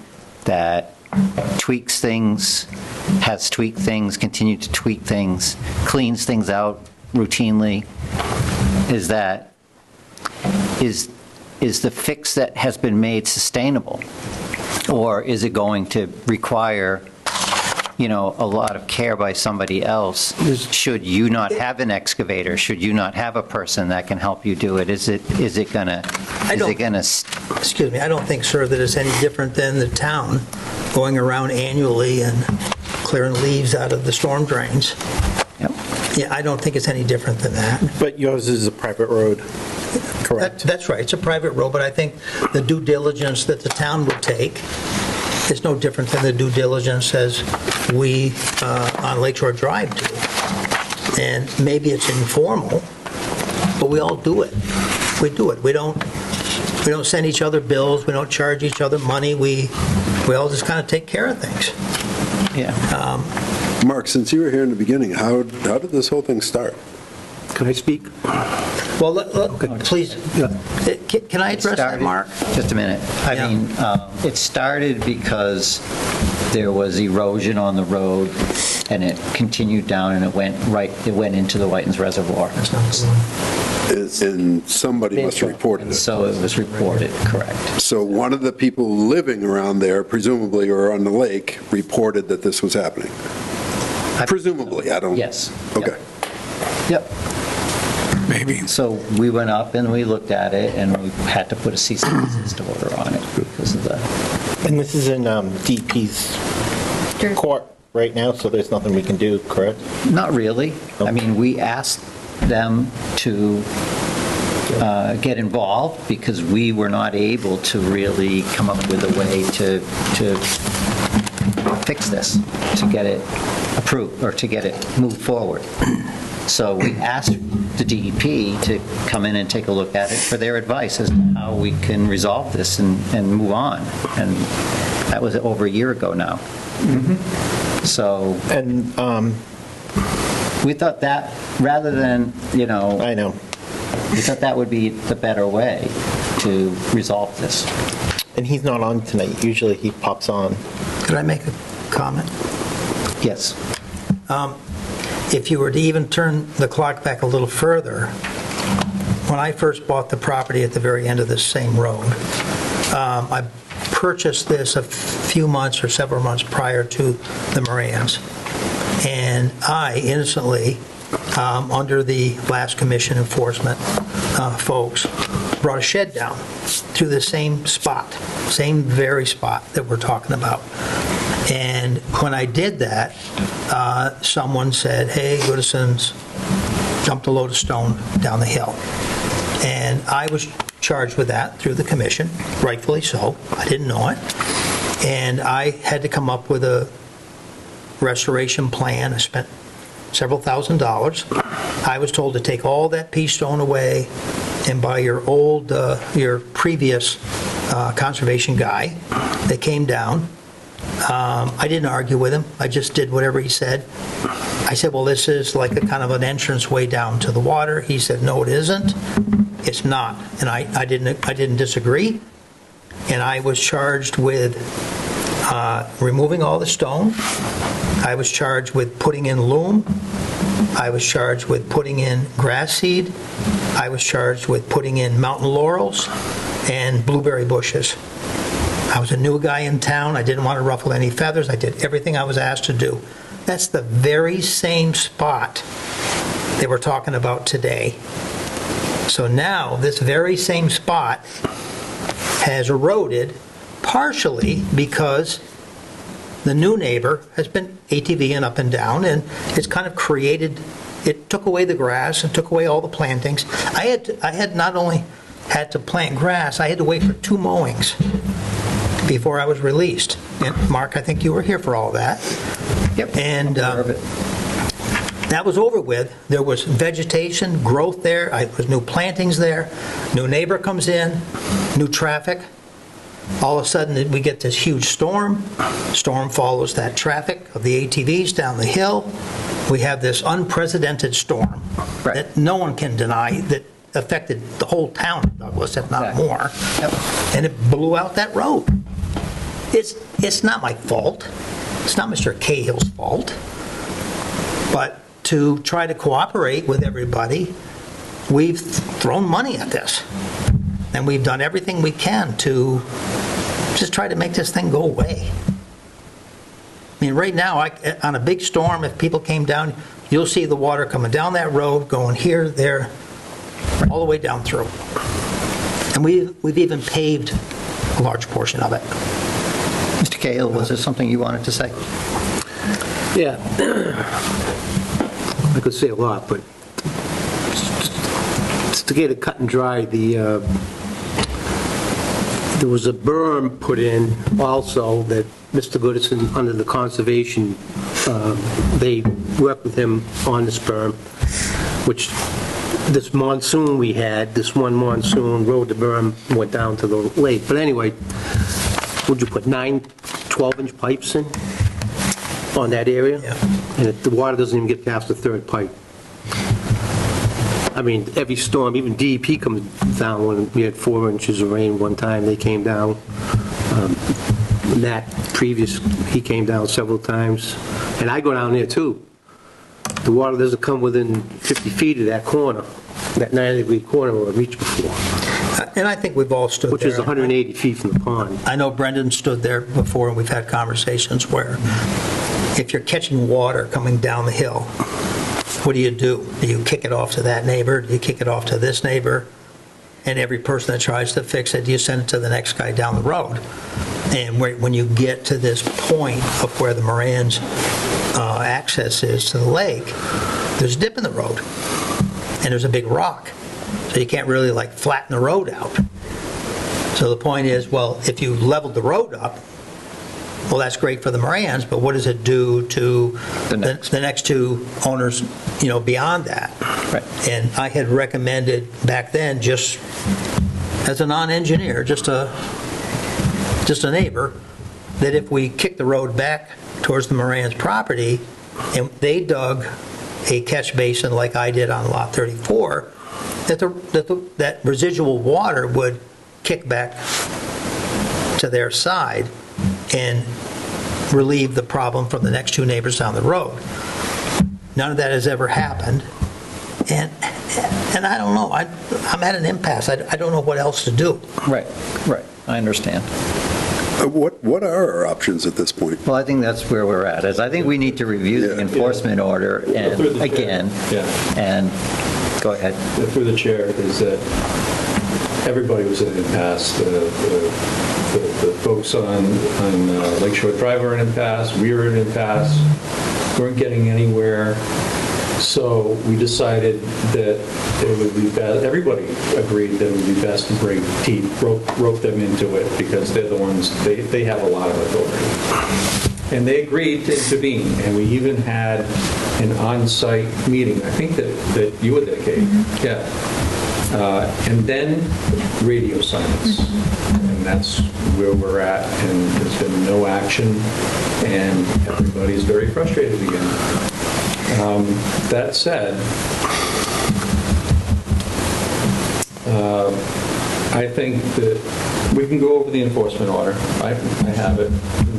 that tweaks things, has tweaked things, continued to tweak things, cleans things out routinely. Is the fix that has been made sustainable? Or is it going to require, you know, a lot of care by somebody else? Should you not have an excavator? Should you not have a person that can help you do it? Is it gonna, Excuse me, I don't think, sir, that it's any different than the town going around annually and clearing leaves out of the storm drains. Yep. Yeah, I don't think it's any different than that. But yours is a private road, correct? That's right, it's a private road, but I think the due diligence that the town would take is no different than the due diligence as we on Lakeshore Drive do. And maybe it's informal, but we all do it. We do it. We don't send each other bills, we don't charge each other money, we all just kind of take care of things. Yeah. Mark, since you were here in the beginning, how did this whole thing start? Can I speak? Well, please, can I address that, Mark? Just a minute. I Yeah. mean, it started because there was erosion on the road, and it continued down, and it went into the Whitens Reservoir. And somebody must have reported And it. so it was reported, correct. So one of the people living around there, presumably, or on the lake, reported that this was happening. Presumably, I don't... Yes. Okay. Yep. Maybe. So we went up and we looked at it, and we had to put a cease and desist order on it because of the... And this is in DP's court right now, so there's nothing we can do, correct? Not really. I mean, we asked them to get involved because we were not able to really come up with a way to fix this, to get it approved, or to get it moved forward. So we asked the DEP to come in and take a look at it for their advice as to how we can resolve this and move on. And that was over a year ago now. So... And we thought that, rather than, you know... I know. We thought that would be the better way to resolve this. And he's not on tonight. Usually he pops on. Could I make a comment? Yes. If you were to even turn the clock back a little further, when I first bought the property at the very end of this same road, I purchased this a few months or several months prior to the Morans. And I innocently, under the last commission enforcement folks, brought a shed down through the same spot, same very spot that we're talking about. And when I did that, someone said, hey, Goodison's dumped a load of stone down the hill. And I was charged with that through the commission, rightfully so. I didn't know it. And I had to come up with a restoration plan. I spent several $1,000s. I was told to take all that pea stone away, and by your previous conservation guy, they came down I didn't argue with him. I just did whatever he said. I said, well, this is like a kind of an entrance way down to the water. He said, no, it isn't. It's not. And I didn't disagree. And I was charged with removing all the stone. I was charged with putting in loam. I was charged with putting in grass seed. I was charged with putting in mountain laurels and blueberry bushes. I was a new guy in town. I didn't want to ruffle any feathers. I did everything I was asked to do. That's the very same spot that we're talking about today. So now this very same spot has eroded partially because the new neighbor has been ATVing up and down, and it's kind of created, it took away the grass and took away all the plantings. I had not only had to plant grass, I had to wait for 2 mowings before I was released. And Mark, I think you were here for all that. Yep. And that was over with. There was vegetation, growth there. There was new plantings there. New neighbor comes in, new traffic. All of a sudden, we get this huge storm. Storm follows that traffic of the ATVs down the hill. We have this unprecedented storm that no one can deny that affected the whole town of Douglas, if not more. Yep. And it blew out that road. It's not my fault. It's not Mr. Cahill's fault. But to try to cooperate with everybody, we've thrown money at this. And we've done everything we can to just try to make this thing go away. I mean, right now, on a big storm, if people came down, you'll see the water coming down that road, going here, there, all the way down through. And we've even paved a large portion of it. Mr. Cahill, was there something you wanted to say? Yeah. I could say a lot, but just to get it cut and dry, there was a berm put in also that Mr. Goodison, under the conservation, they worked with him on this berm, which this monsoon we had, this one monsoon, rode the berm, went down to the lake. But anyway, would you put 9 12-inch pipes in on that area? Yeah. And the water doesn't even get past the 3rd pipe. I mean, every storm, even DEP comes down when we had 4 inches of rain one time, they came down. That previous, he came down several times. And I go down there too. The water doesn't come within 50 feet of that corner, that 90-degree corner where it reached before. And I think we've all stood there. Which is 180 feet from the pond. I know Brendan stood there before, and we've had conversations where if you're catching water coming down the hill, what do? Do you kick it off to that neighbor? Do you kick it off to this neighbor? And every person that tries to fix it, you send it to the next guy down the road. And when you get to this point of where the Moran's access is to the lake, there's a dip in the road, and there's a big rock. So you can't really like flatten the road out. So the point is, well, if you leveled the road up, well, that's great for the Morans, but what does it do to the next 2 owners, beyond that? Right. And I had recommended back then, just as a non-engineer, just a neighbor, that if we kick the road back towards the Moran's property and they dug a catch basin like I did on Lot 34, that residual water would kick back to their side and relieve the problem from the next 2 neighbors down the road. None of that has ever happened. And I don't know. I'm at an impasse. I don't know what else to do. Right. I understand. What are our options at this point? Well, I think that's where we're at, is I think we need to review the enforcement order and again, and go ahead. Through the chair, is that everybody was in an impasse. The folks on Lakeshore Drive were in an impasse. We were in an impasse. Weren't getting anywhere. So we decided that it would be best, everybody agreed that it would be best to bring teeth, rope them into it, because they're the ones, they have a lot of authority. And they agreed to intervene, and we even had an on-site meeting. I think that you were there, Kate. Yeah. And then radio silence. And and that's where we're at, and there's been no action, and everybody's very frustrated again. That said, I think that we can go over the enforcement order. I have it,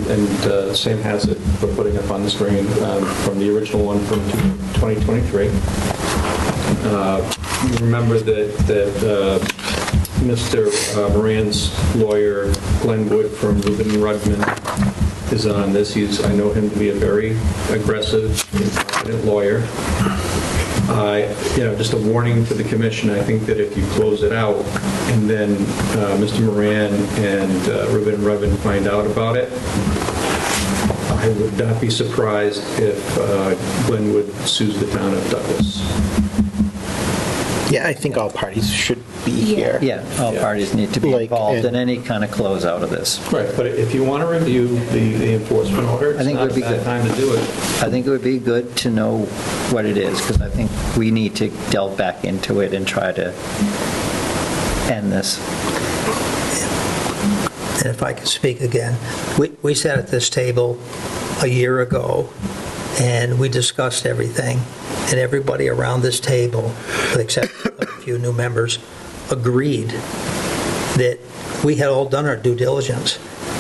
and Sam has it for putting up on the screen from the original one from 2023. Remember that Mr. Moran's lawyer, Glenn Wood from Rubin Rudman, is on this. I know him to be a very aggressive and confident lawyer. Just a warning to the commission, I think that if you close it out and then Mr. Moran and Rubin Rudman find out about it, I would not be surprised if Glenwood sues the town of Douglas. Yeah, I think all parties should be here. Yeah, all parties need to be involved in any kind of closeout of this. Right, but if you want to review the enforcement order, it's not a bad time to do it. I think it would be good to know what it is, because I think we need to delve back into it and try to end this. And if I could speak again, we sat at this table a year ago, and we discussed everything, and everybody around this table, except a few new members, agreed that we had all done our due diligence.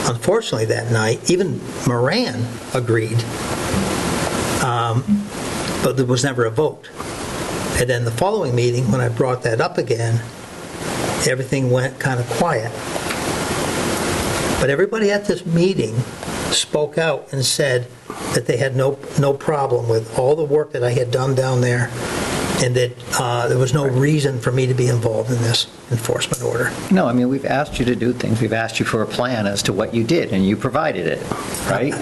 Unfortunately, that night, even Moran agreed, but there was never a vote. And then the following meeting, when I brought that up again, everything went kind of quiet. But everybody at this meeting spoke out and said that they had no problem with all the work that I had done down there, and that there was no reason for me to be involved in this enforcement order. No, I mean, we've asked you to do things. We've asked you for a plan as to what you did, and you provided it, right?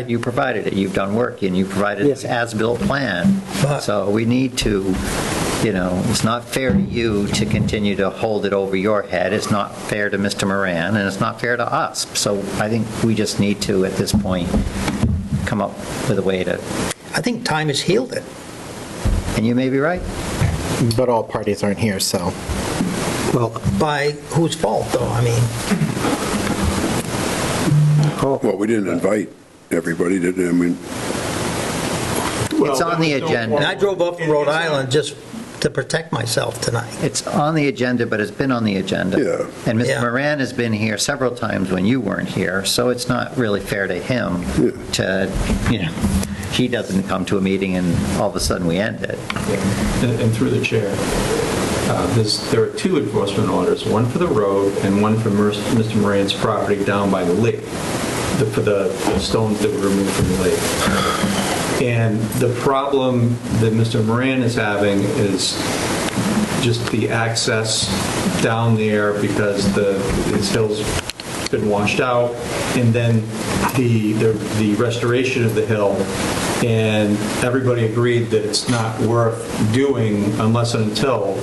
You provided it. You've done work, and you provided this as-built plan. So we need to, it's not fair to you to continue to hold it over your head. It's not fair to Mr. Moran, and it's not fair to us. So I think we just need to, at this point, come up with a way to... I think time has healed it. And you may be right. But all parties aren't here, so... Well, by whose fault, though? I mean... Well, we didn't invite everybody, did we? I mean... It's on the agenda. And I drove up from Rhode Island just to protect myself tonight. It's on the agenda, but it's been on the agenda. Yeah. And Mr. Moran has been here several times when you weren't here, so it's not really fair to him to, he doesn't come to a meeting and all of a sudden we end it. And through the chair, there are two enforcement orders, one for the road and one for Mr. Moran's property down by the lake, for the stones that were removed from the lake. And the problem that Mr. Moran is having is just the access down there, because his hill's been washed out, and then the restoration of the hill, and everybody agreed that it's not worth doing unless and until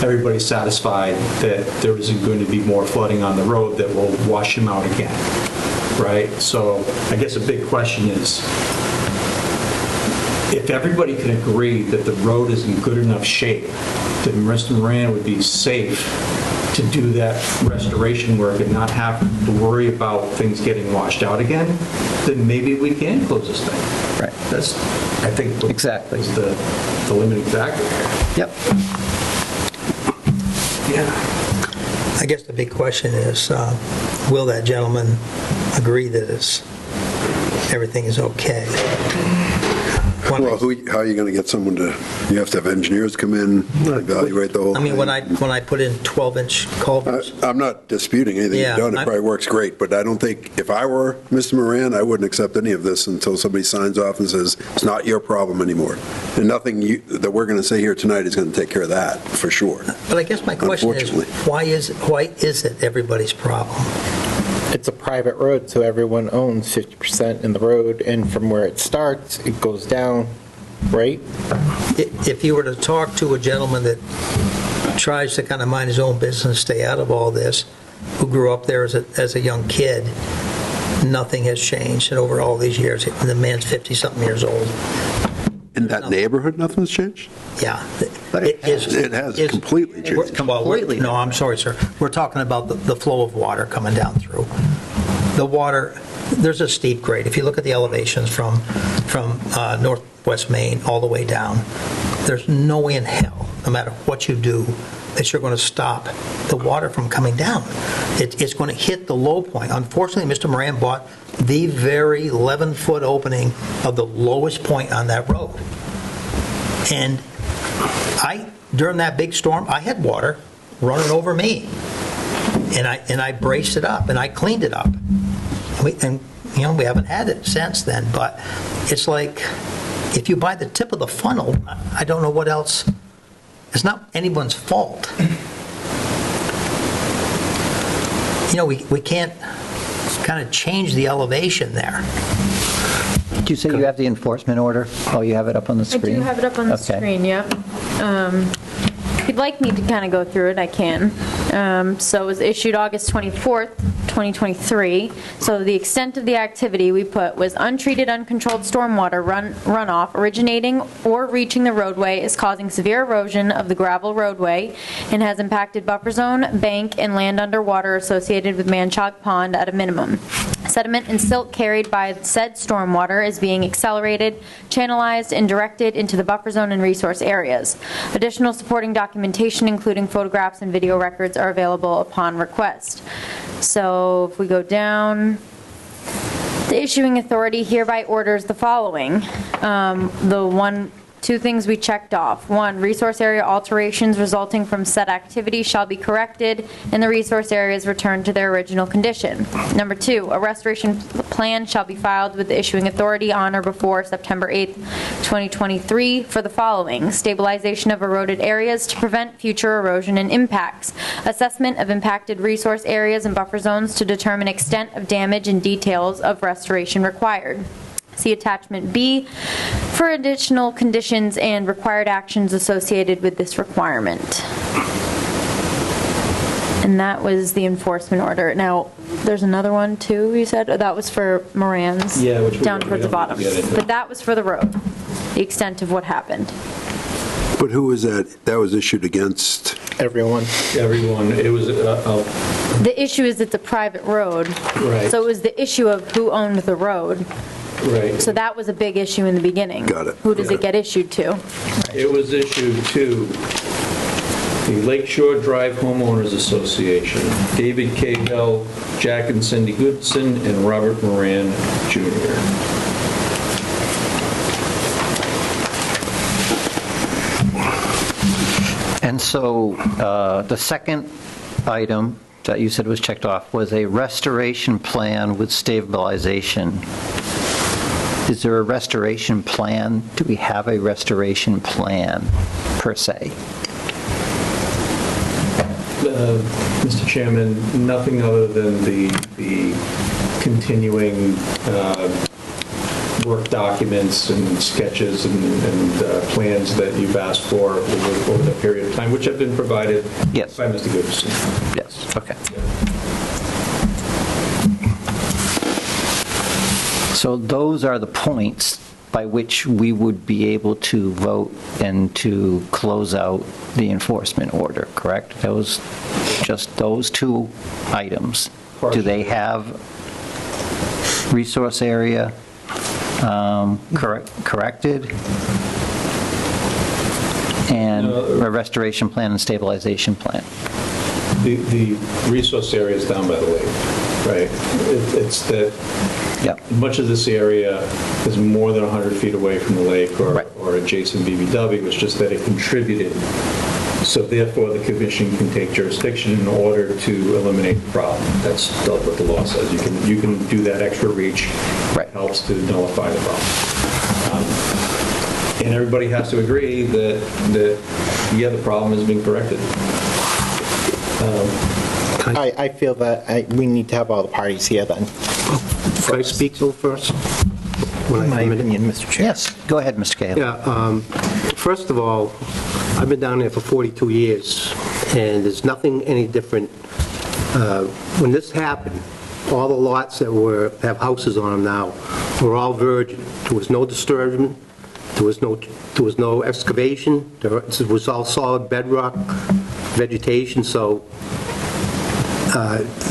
everybody's satisfied that there isn't going to be more flooding on the road that will wash him out again, right? So I guess a big question is, if everybody can agree that the road is in good enough shape, that Mr. Moran would be safe to do that restoration work and not have to worry about things getting washed out again, then maybe we can close this thing. Right. That's, I think, exactly is the limiting factor here. Yep. Yeah. I guess the big question is, will that gentleman agree that everything is okay? Well, how are you going to get someone to, you have to have engineers come in, evaluate the whole thing? I mean, when I put in 12-inch culverts. I'm not disputing anything you've done. It probably works great, but I don't think, if I were Mr. Moran, I wouldn't accept any of this until somebody signs off and says, it's not your problem anymore. And nothing that we're going to say here tonight is going to take care of that, for sure. But I guess my question is, why is it everybody's problem? It's a private road, so everyone owns 50% in the road, and from where it starts, it goes down, right? If you were to talk to a gentleman that tries to kind of mind his own business, stay out of all this, who grew up there as a young kid, nothing has changed in over all these years. The man's 50-something years old. In that neighborhood, nothing's changed? Yeah. But it It has completely changed. Completely. No, I'm sorry, sir. We're talking about the flow of water coming down through. The water, there's a steep grade. If you look at the elevations from northwest Maine all the way down, there's no way in hell, no matter what you do, that you're going to stop the water from coming down. It's going to hit the low point. Unfortunately, Mr. Moran bought the very 11-foot opening of the lowest point on that road. And during that big storm, I had water running over me. And I braced it up, and I cleaned it up. We haven't had it since then, but it's like, if you buy the tip of the funnel, I don't know what else. It's not anyone's fault. We can't kind of change the elevation there. Did you say you have the enforcement order? Oh, you have it up on the I screen? do have it up on the Okay. screen, yep. If you'd like me to kind of go through it, I can. So it was issued August 24th, 2023. So the extent of the activity we put was untreated, uncontrolled stormwater runoff originating or reaching the roadway is causing severe erosion of the gravel roadway and has impacted buffer zone, bank, and land underwater associated with Manchac Pond at a minimum. Sediment and silt carried by said stormwater is being accelerated, channelized, and directed into the buffer zone and resource areas. Additional supporting documentation, including photographs and video records, are available upon request. So if we go down, the issuing authority hereby orders the following. Two things we checked off. One, resource area alterations resulting from said activity shall be corrected and the resource areas returned to their original condition. Number two, a restoration plan shall be filed with the issuing authority on or before September 8th, 2023 for the following: stabilization of eroded areas to prevent future erosion and impacts, assessment of impacted resource areas and buffer zones to determine extent of damage and details of restoration required. See attachment B for additional conditions and required actions associated with this requirement. And that was the enforcement order. Now, there's another one too, you said? Or that was for Moran's? Yeah, which we down don't- towards the we don't bottom. need to get into. But that was for the road, the extent of what happened. But who was that? That was issued against? Everyone. Everyone, it was, The issue is it's a private road. Right. So it was the issue of who owned the road. right. So that was a big issue in the beginning. Got it. Who does it get issued to? It was issued to the Lakeshore Drive Homeowners Association, David Cahill, Jack and Cindy Goodson, and Robert Moran Jr. And so the second item that you said was checked off was a restoration plan with stabilization. Is there a restoration plan? Do we have a restoration plan, per se? Mr. Chairman, nothing other than the continuing work documents and sketches and plans that you've asked for over the period of time, which have been provided Yes. by Mr. Goodson. Yes, okay. So those are the points by which we would be able to vote and to close out the enforcement order, correct? Just those two items. Do they have resource area corrected? And a restoration plan and stabilization plan? The resource area is down by the lake, right? It's that Yep. much of this area is more than 100 feet away from the lake Right. or adjacent BBW. It's just that it contributed. So therefore, the commission can take jurisdiction in order to eliminate the problem. That's what the law says. You can do that extra reach. Right. It helps to nullify the problem. And everybody has to agree that yeah, the problem is being corrected. I feel that we need to have all the parties here then. Can I speak though first? When I My come in? opinion, Mr. Chair. Yes, go ahead, Mr. Cahill. Yeah, first of all, I've been down there for 42 years, and there's nothing any different. When this happened, all the lots that have houses on them now were all virgin. There was no disturbance There was no excavation, it was all solid bedrock vegetation, so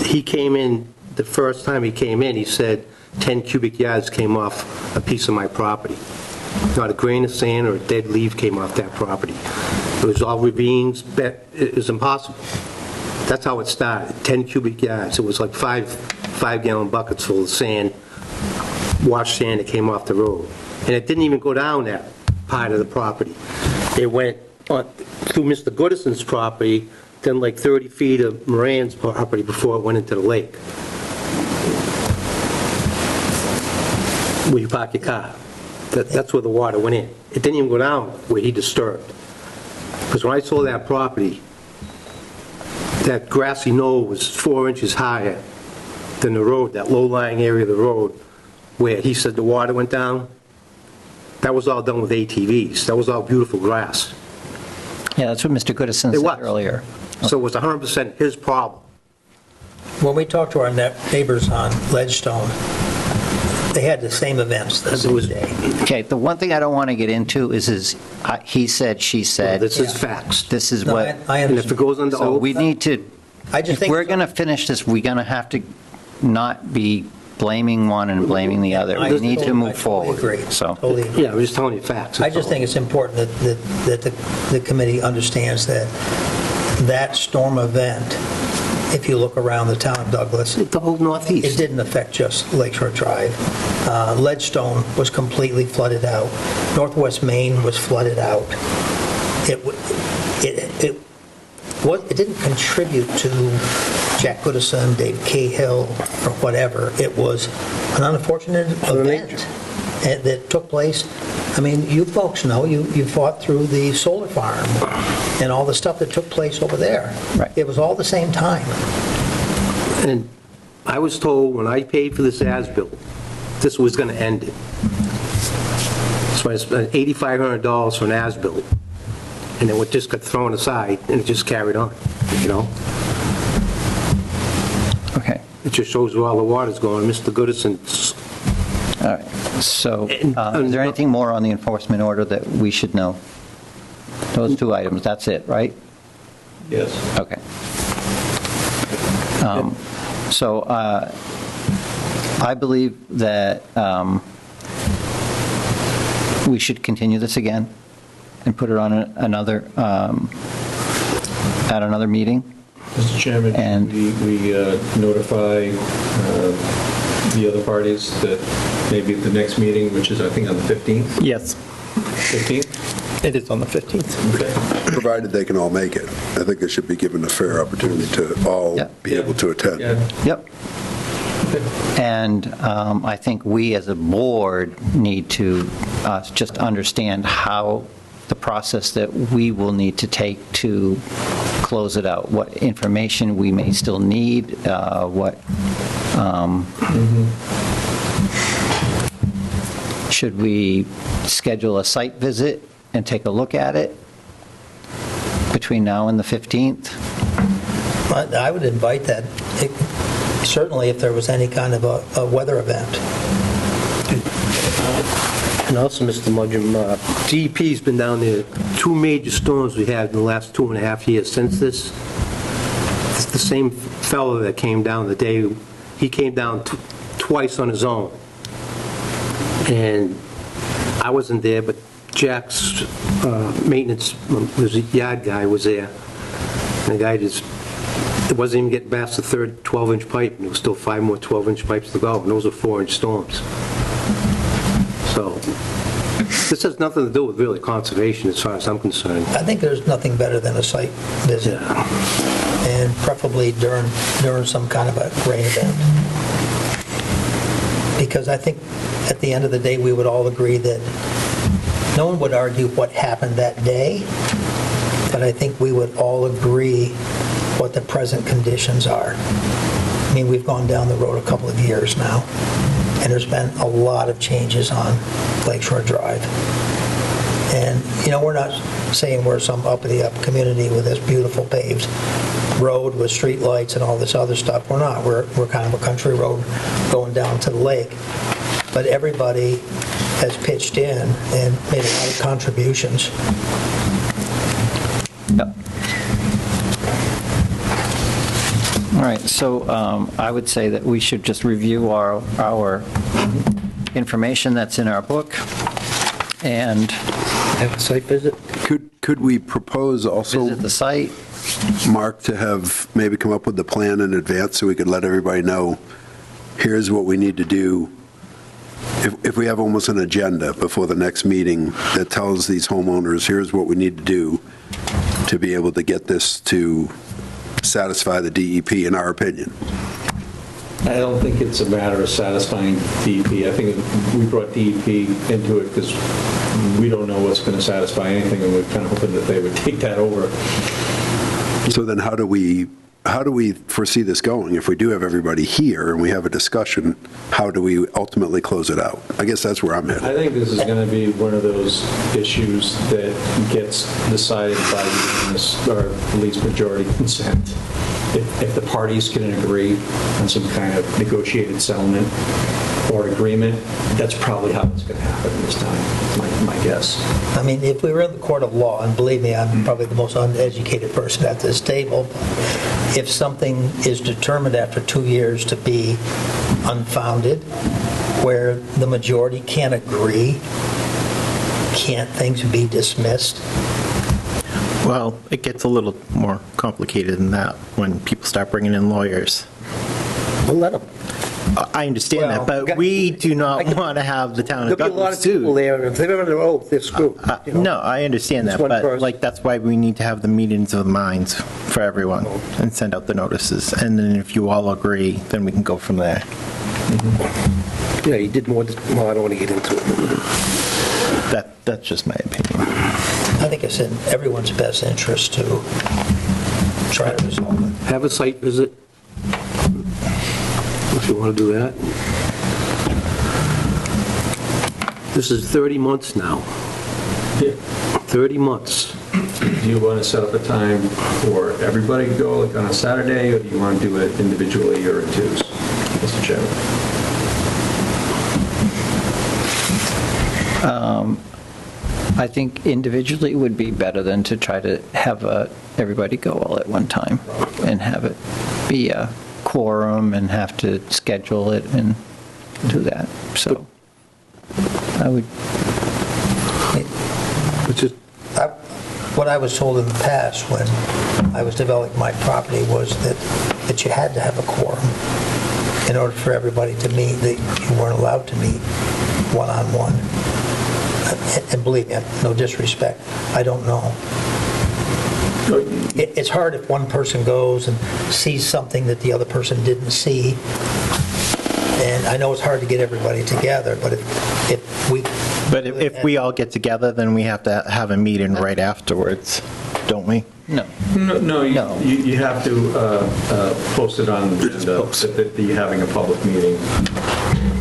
he came in, the first time he came in, he said 10 cubic yards came off a piece of my property. Not a grain of sand or a dead leaf came off that property. It was all ravines, it was impossible. That's how it started, 10 cubic yards. It was like five-gallon buckets full of sand, washed sand that came off the road. And it didn't even go down that part of the property. It went through Mr. Goodison's property, then like 30 feet of Moran's property before it went into the lake. Where you park your car. That's where the water went in. It didn't even go down where he disturbed. Because when I saw that property, that grassy knoll was 4 inches higher than the road, that low-lying area of the road, where he said the water went down. That was all done with ATVs. That was all beautiful grass. Yeah, that's what Mr. Goodison said earlier. So it was 100% his problem. When we talked to our neighbors on Ledgestone, they had the same events the same day. Okay, the one thing I don't want to get into is he said, she said. This is facts. This is No, what. I And understand. if it goes under So oath, we need to, I just if think. we're going to finish this, we're going to have to not be blaming one and blaming the other. I We need to totally- move I forward. totally agree. So, Totally agree. yeah, we're just telling you facts. I just think it's important that the committee understands that that storm event, if you look around the town of Douglas, The whole it northeast. didn't affect just Lakeshore Drive. Ledgestone was completely flooded out. Northwest Maine was flooded out. It didn't contribute to Jack Goodison, Dave Cahill, or whatever. It was an unfortunate event that took place. I mean, you folks know, you fought through the solar farm and all the stuff that took place over there. Right. It was all the same time. And I was told when I paid for this as-built, this was going to end it. So I spent $8,500 for an as-built, and it just got thrown aside, and it just carried on, you know? okay. It just shows where all the water's going. Mr. Goodison's, All right. So And- is there anything more on the enforcement order that we should know? Those two items, that's it, right? Yes. Okay. So I believe that we should continue this again and put it on another, at another meeting. Mr. Chairman, And- we notify the other parties that maybe at the next meeting, which is, I think, on the 15th? Yes, 15th? it is on the 15th. Okay. Provided they can all make it. I think they should be given a fair opportunity to all Yeah. be able to attend. Yeah. Yep. And I think we as a board need to just understand how the process that we will need to take to close it out, what information we may still need, should we schedule a site visit and take a look at it between now and the 15th? But I would invite that, certainly if there was any kind of a weather event. and also, Mr. Mudgem, DEP's been down there, 2 major storms we had in the last 2.5 years since this. It's the same fellow that came down the day, he came down twice on his own. And I wasn't there, but Jack's maintenance, was a yard guy, was there. And the guy just, it wasn't even getting past the third 12-inch pipe, and there was still 5 more 12-inch pipes to go, and those are 4-inch storms. So, this has nothing to do with really conservation as far as I'm concerned. I think there's nothing better than a site visit, and preferably during some kind of a rain event. Because I think at the end of the day, we would all agree that no one would argue what happened that day, but I think we would all agree what the present conditions are. I mean, we've gone down the road a couple of years now, and there's been a lot of changes on Lakeshore Drive. And, you know, we're not saying we're some uppity-up community with this beautiful paved road with street lights and all this other stuff. We're not. We're kind of a country road going down to the lake. But everybody has pitched in and made a lot of contributions. Yep. All right, so I would say that we should just review our information that's in our book, and Have a site visit? Could we propose also, visit the site. Mark, to have, maybe come up with the plan in advance so we could let everybody know, here's what we need to do? If we have almost an agenda before the next meeting that tells these homeowners, here's what we need to do to be able to get this to satisfy the DEP, in our opinion. I don't think it's a matter of satisfying DEP. I think we brought DEP into it because we don't know what's going to satisfy anything, and we're kind of hoping that they would take that over. So then how do we foresee this going? If we do have everybody here and we have a discussion, how do we ultimately close it out? I guess that's where I'm I headed. think this is going to be one of those issues that gets decided by unanimous, or at least majority consent. If the parties can agree on some kind of negotiated settlement or agreement, that's probably how it's going to happen this time, my guess. I mean, if we were in the court of law, and believe me, I'm probably the most uneducated person at this table, if something is determined after 2 years to be unfounded, where the majority can't agree, can't things be dismissed? Well, it gets a little more complicated than that when people start bringing in lawyers. We'll let them. I understand that, Well, but we do not want to have the town of There'll be a lot Douglas of people sued. there, and if they're under oath, they're screwed. you know. No, I understand It's that, one but person. like, that's why we need to have the meetings of the minds for everyone and send out the notices. And then if you all agree, then we can go from there. Yeah, you did more, well, I don't want to get into it. That's just my opinion. I think it's in everyone's best interest to try to resolve it. Have a site visit, if you want to do that. This is 30 months now. 30 months. Do you want to set up a time for everybody to go, like on a Saturday, or do you want to do it individually or in twos, Mr. Chairman? I think individually would be better than to try to have everybody go all at one time and have it be a quorum and have to schedule it and do that. So I would, Which is, What I was told in the past when I was developing my property was that you had to have a quorum in order for everybody to meet, that you weren't allowed to meet one-on-one. And believe me, no disrespect, I don't know. It's hard if one person goes and sees something that the other person didn't see. And I know it's hard to get everybody together, but if we... But if we all get together, then we have to have a meeting right afterwards, don't we? no. No, No. you have to post it on the agenda that you're having a public meeting.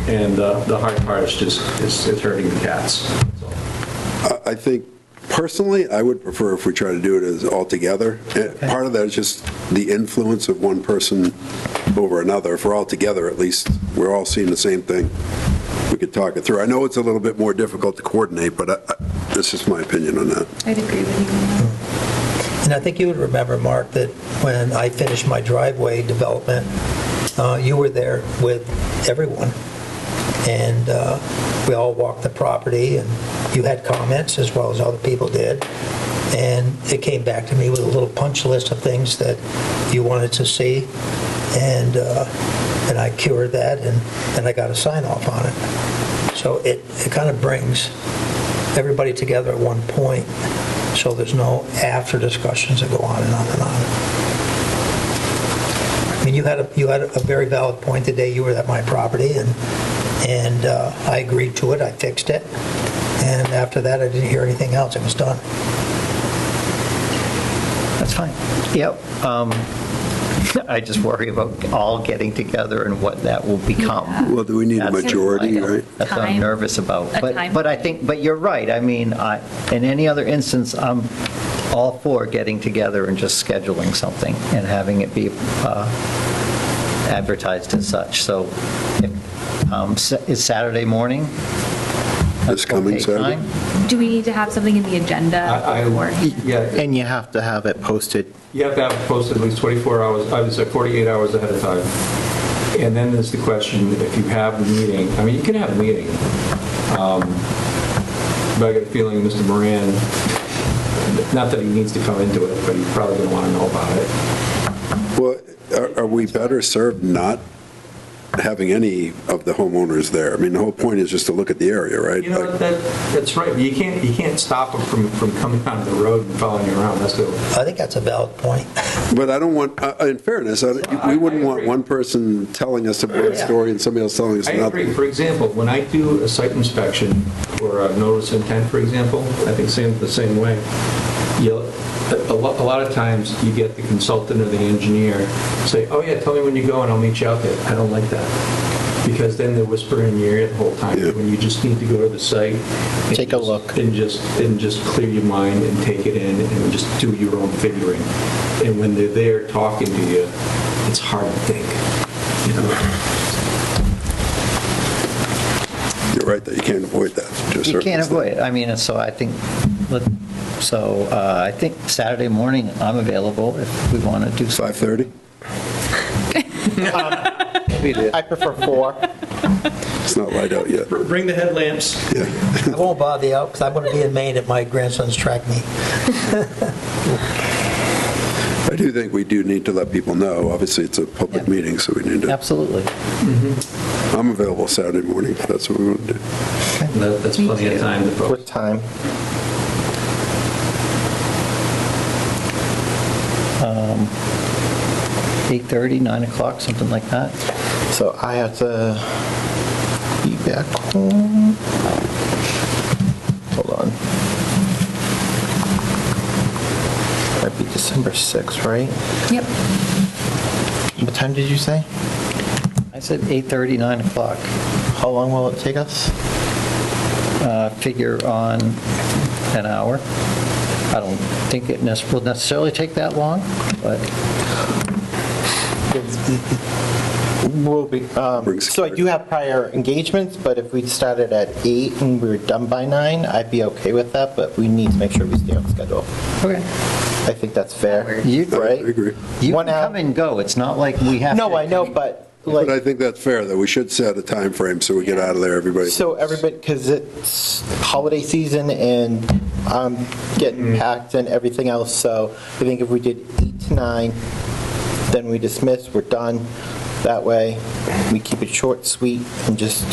And the hard part is just, it's hurting the cats. That's all. I think, personally, I would prefer if we try to do it as all together. Part of that is just the influence of one person over another. If we're all together, at least, we're all seeing the same thing. We could talk it through. I know it's a little bit more difficult to coordinate, but this is my opinion on that. I'd agree with you on that. And I think you would remember, Mark, that when I finished my driveway development, you were there with everyone. And we all walked the property, and you had comments as well as other people did. And it came back to me with a little punch list of things that you wanted to see. And I cured that, and I got a sign off on it. So it kind of brings everybody together at one point, so there's no after discussions that go on and on and on. I mean, you had a very valid point the day you were at my property, and I agreed to it, I fixed it, and after that, I didn't hear anything else, it was done. That's fine. Yep. I just worry about all getting together and what that will become. Well, do we need a That's- majority, right? That's what I'm Time. nervous about. A But time. I think, but you're right. I mean, in any other instance, I'm all for getting together and just scheduling something and having it be advertised as such. So is Saturday morning this coming Okay, Saturday? time? Do we need to have something in the agenda? or- Yeah, And you have to have it posted. you have to have it posted at least 24 hours, I would say 48 hours ahead of time. And then there's the question, if you have the meeting, I mean, you can have a meeting. But I got a feeling Mr. Moran, not that he needs to come into it, but he's probably going to want to know about it. Well, are we better served not having any of the homeowners there? I mean, the whole point is just to look at the area, right? You know, that's right. You can't stop them from coming onto the road and following you around. That's the. I think that's a valid point. But I don't want, in fairness, we wouldn't want one person telling us one story and somebody else telling us I another. agree. For example, when I do a site inspection or a notice of intent, for example, I think the same way. A lot of times you get the consultant or the engineer say, oh yeah, tell me when you go and I'll meet you out there. I don't like that. Because then they're whispering in your ear the whole time. Yeah. When you just need to go to the site. and Take a look. And just clear your mind and take it in and just do your own figuring. And when they're there talking to you, it's hard to think. You know? You're right that you can't avoid that. to a You certain can't extent. avoid it. I mean, so I think, I think Saturday morning, I'm available if we want to do something. 5:30? I prefer 4. It's not light out yet. Bring the headlamps. Yeah. I won't bother you because I'm going to be in Maine at my grandson's track meet. I do think we do need to let people know. Obviously, it's a public meeting, so we need to. Absolutely. I'm available Saturday morning if that's what we want to do. That's plenty of time to What post. time? 8:30, 9 o'clock, something like that. So I have to be back home. Hold on. That'd be December 6th, right? Yep. What time did you say? I said 8:30, 9 o'clock. How long will it take us? Figure on an hour. I don't think it will necessarily take that long, but Will be, Bring so I do have prior engagements, but if we started at 8 and we were done by 9, I'd be okay with that, but we need to make sure we stay on schedule. okay. I think that's fair, You- right? I agree. You One can hour. come and go. It's not like we have to. No, I know, but But I like, think that's fair, that we should set a time frame so we get out of there, everybody. so everybody, because it's holiday season and I'm getting packed and everything else, so I think if we did 8 to 9, then we dismiss, we're done. That way, we keep it short, sweet, and just,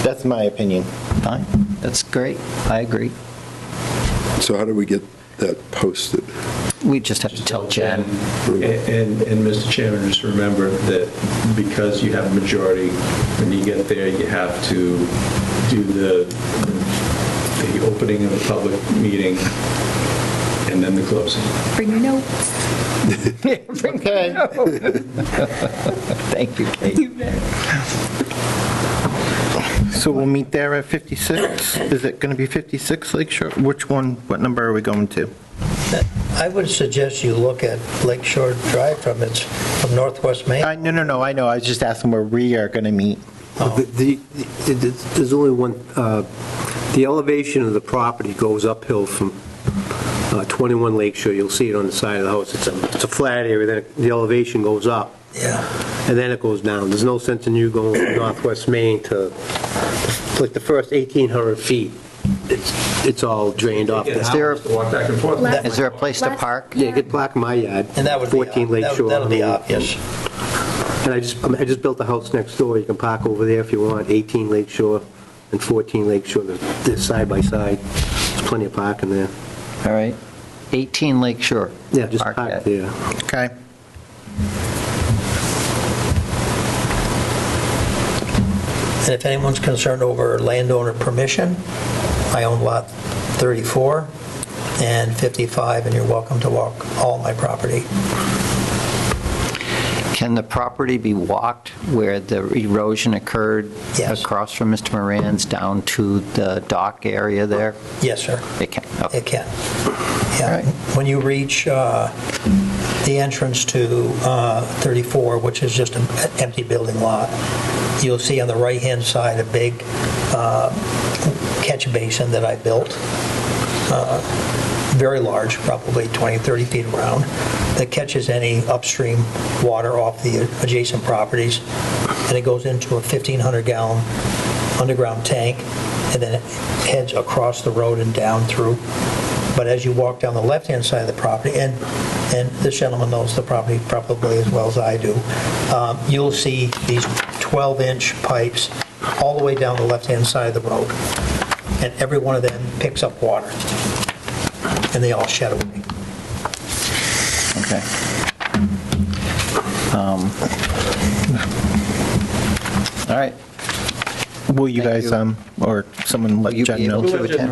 that's my opinion. Fine. That's great. I agree. So how do we get that posted? We just have to tell Jen. And Mr. Chairman, just remember that because you have a majority, when you get there, you have to do the opening of the public meeting and then the closing. Bring your notes. Okay. Thank you, Kate. So we'll meet there at 56? Is it going to be 56 Lakeshore? Which one, what number are we going to? I would suggest you look at Lakeshore Drive from Northwest Maine. No, I know, I was just asking where we are going to meet. There's only one, the elevation of the property goes uphill from 21 Lakeshore. You'll see it on the side of the house. It's a flat area, then the elevation goes up, Yeah. and then it goes down. There's no sense in you going from Northwest Maine to, like, the first 1,800 feet. It's all drained off. Is there to walk back and forth? Is there a place to park? Yeah, get park in my yard. And that would be, 14 Lakeshore. that'll be obvious. And I just built a house next door. You can park over there if you want, 18 Lakeshore and 14 Lakeshore. They're side by side. There's plenty of parking there. All right. 18 Lake Shore. Yeah, just Park park at. there. Okay. And if anyone's concerned over landowner permission, I own lot 34 and 55, and you're welcome to walk all my property. Can the property be walked where the erosion occurred Yes. across from Mr. Moran's down to the dock area there? Yes, sir. It can. Okay. It can. All Yeah. right. When you reach the entrance to 34, which is just an empty building lot, You'll see on the right-hand side a big catch basin that I built, very large, probably 20, 30 feet around, that catches any upstream water off the adjacent properties, and it goes into a 1,500-gallon underground tank, and then it heads across the road and down through. But as you walk down the left-hand side of the property, and this gentleman knows the property probably as well as I do, you'll see these 12-inch pipes all the way down the left-hand side of the road. And every one of them picks up water. And they all shed away. Okay. All right. Will you guys, or someone let Will you Jen be know able to attend?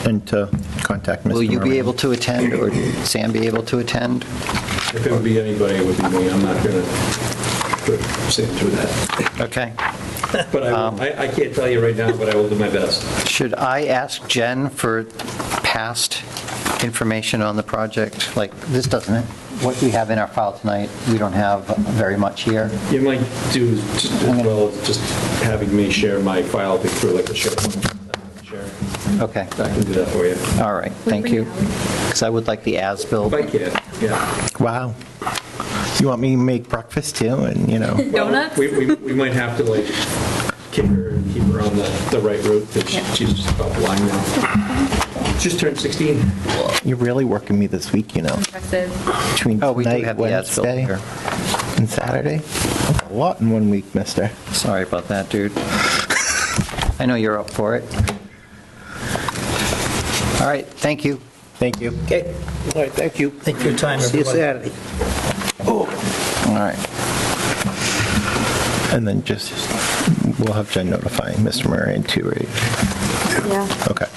and to contact Mr. Will you be Murray? able to attend, or Sam be able to attend? If it would be anybody, it would be me. I'm not going to put Sam through that. Okay. But I can't tell you right now, but I will do my best. Should I ask Jen for past information on the project? Like, this doesn't it? What we have in our file tonight, we don't have very much here. You might do just as well as just having me share my file through like a SharePoint. Okay. I can do that for you. All right, thank you. Because I would like the as-built. If I can, yeah. Wow. You want me to make breakfast too, and, Donuts? We might have to like kick her and keep her on the right route because she's just about blind now. Just turned 16. You're really working me this week, Impressive. between We do tonight, have the as-built Wednesday, here. and Saturday. That's a lot in 1 week, mister. Sorry about that, dude. I know you're up for it. All right, thank you. Thank you. Okay, all right, thank you. Thank you for your time, See you everybody. Saturday. All right. And then we'll have Jen notifying Mr. Murray in 2 weeks. Yeah. Okay.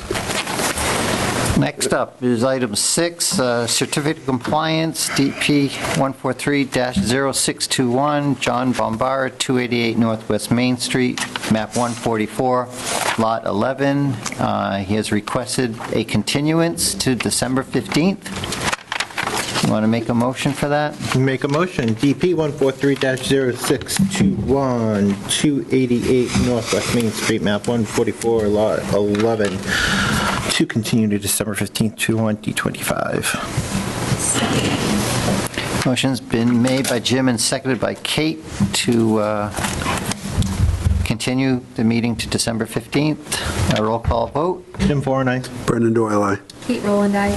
Next up is item 6, certificate of compliance, DP 143-0621, John Bombara, 288 Northwest Main Street, map 144, lot 11. He has requested a continuance to December 15th. You want to make a motion for that? Make a motion, DP 143-0621, 288 Northwest Main Street, map 144, lot 11, to continue to December 15th, 2025. Motion's been made by Jim and seconded by Kate to continue the meeting to December 15th. A roll call vote. Jim Foran, aye. Brendan Doyle, aye. Kate Rowland, aye.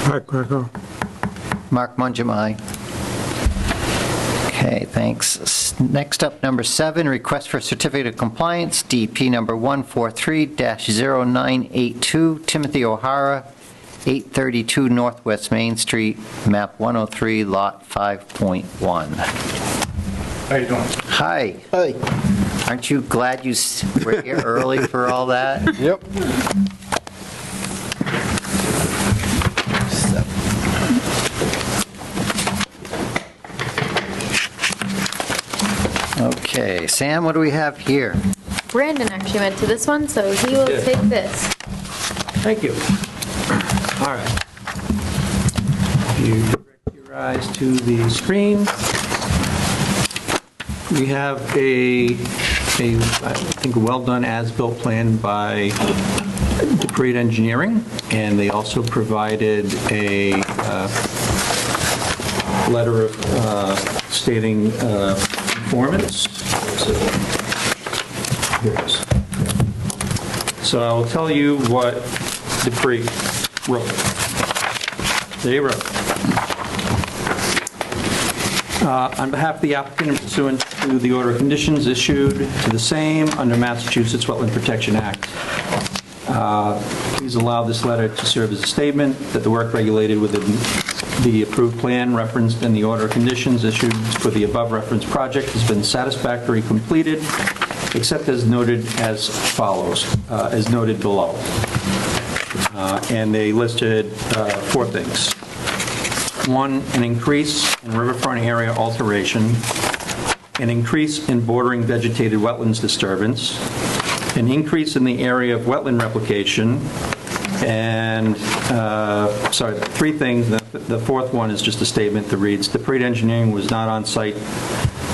Mark Greco. Mark Mungem, aye. Okay, thanks. Next up, number 7, request for certificate of compliance, DP number 143-0982, Timothy O'Hara, 832 Northwest Main Street, map 103, lot 5.1. How you doing? Hi. Aye. Aren't you glad you were here early for all that? Yep. Okay, Sam, what do we have here? Brandon actually went to this one, so he will Yeah. take this. Thank you. All right. If you direct your eyes to the screen, we have I think, a well-done as-built plan by Dupree Engineering, and they also provided a letter of stating performance. Here it is. So I will tell you what Dupree wrote. They wrote, on behalf of the applicant pursuant to the order of conditions issued to the same under Massachusetts Wetland Protection Act, please allow this letter to serve as a statement that the work regulated within the approved plan referenced in the order of conditions issued for the above referenced project has been satisfactorily completed, except as noted as follows, as noted below. And they listed 4 things. 1, an increase in riverfront area alteration, an increase in bordering vegetated wetlands disturbance, an increase in the area of wetland replication, and, 3 things. The 4th one is just a statement that reads, Dupree Engineering was not on site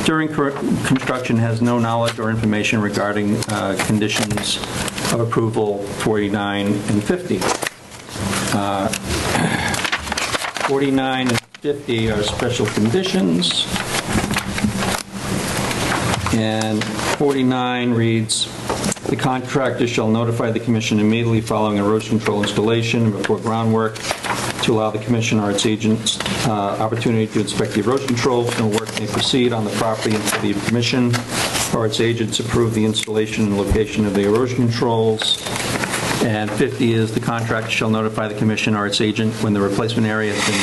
during construction has no knowledge or information regarding conditions of approval 49 and 50. 49 and 50 are special conditions, and 49 reads, "The contractor shall notify the commission immediately following erosion control installation before groundwork to allow the commission or its agents opportunity to inspect the erosion controls. No work may proceed on the property until the commission or its agents approve the installation and location of the erosion controls." And 50 is, "The contractor shall notify the commission or its agent when the replacement area has been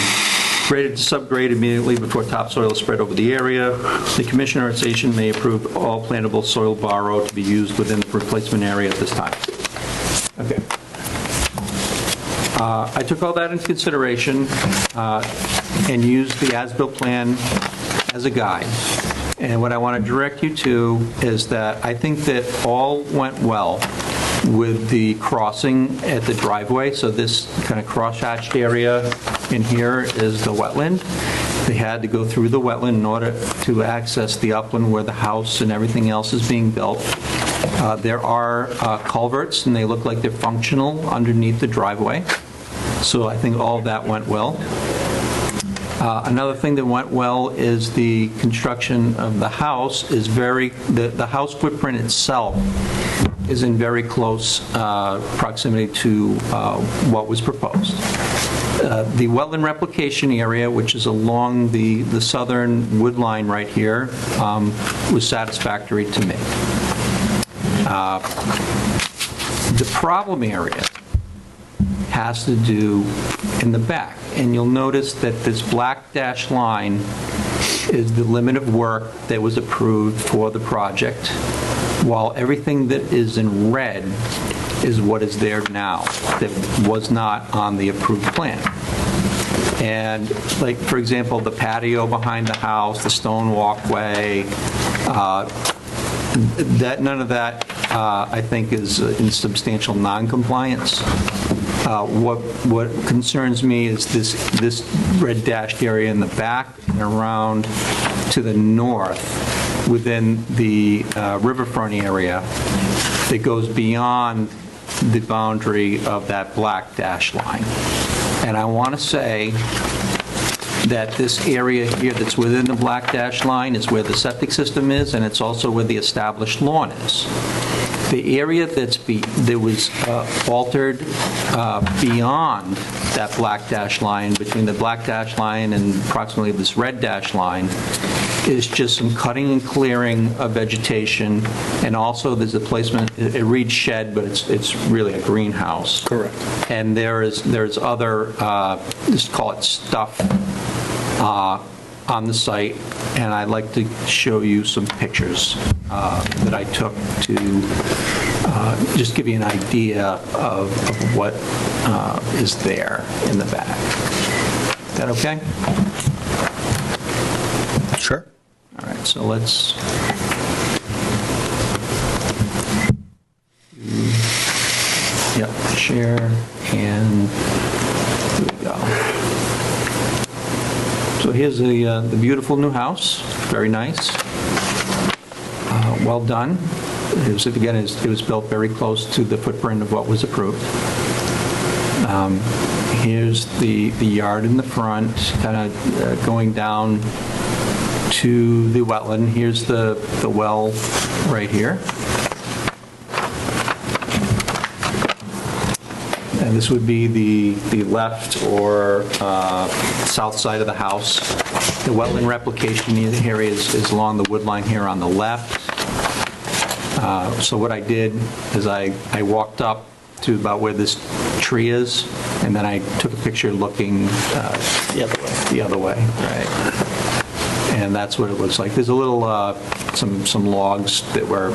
graded to subgrade immediately before topsoil is spread over the area. The commission or its agent may approve all plantable soil borrow to be used within the replacement area at this time." Okay. I took all that into consideration and used the as-built plan as a guide. And what I want to direct you to is that I think that all went well with the crossing at the driveway. So this kind of cross-hatched area in here is the wetland. They had to go through the wetland in order to access the upland where the house and everything else is being built. There are culverts, and they look like they're functional underneath the driveway. So I think all of that went well. Another thing that went well is the construction of the house is the house footprint itself is in very close proximity to what was proposed. The wetland replication area, which is along the southern wood line right here, was satisfactory to me. The problem area has to do in the back. And you'll notice that this black dashed line is the limit of work that was approved for the project, while everything that is in red is what is there now that was not on the approved plan. And like, for example, the patio behind the house, the stone walkway, none of that, I think, is in substantial non-compliance. What concerns me is this red dashed area in the back and around to the north within the riverfront area that goes beyond the boundary of that black dash line. And I want to say that this area here that's within the black dash line is where the septic system is, and it's also where the established lawn is. The area that was altered beyond that black dash line, between the black dash line and approximately this red dash line, is just some cutting and clearing of vegetation, and also there's a placement, it reads shed, but it's really a greenhouse. Correct. And there's other, just call it stuff, on the site, and I'd like to show you some pictures that I took to just give you an idea of what is there in the back. Is that okay? Sure. All right, so let's share, and here we go. So here's the beautiful new house, very nice, well done. It was built very close to the footprint of what was approved. Here's the yard in the front, kind of going down to the wetland. Here's the well right here. And this would be the left or south side of the house. The wetland replication area is along the wood line here on the left. So what I did is I walked up to about where this tree is, and then I took a picture looking the other way. Right. And that's what it looks like. There's a little, some logs that were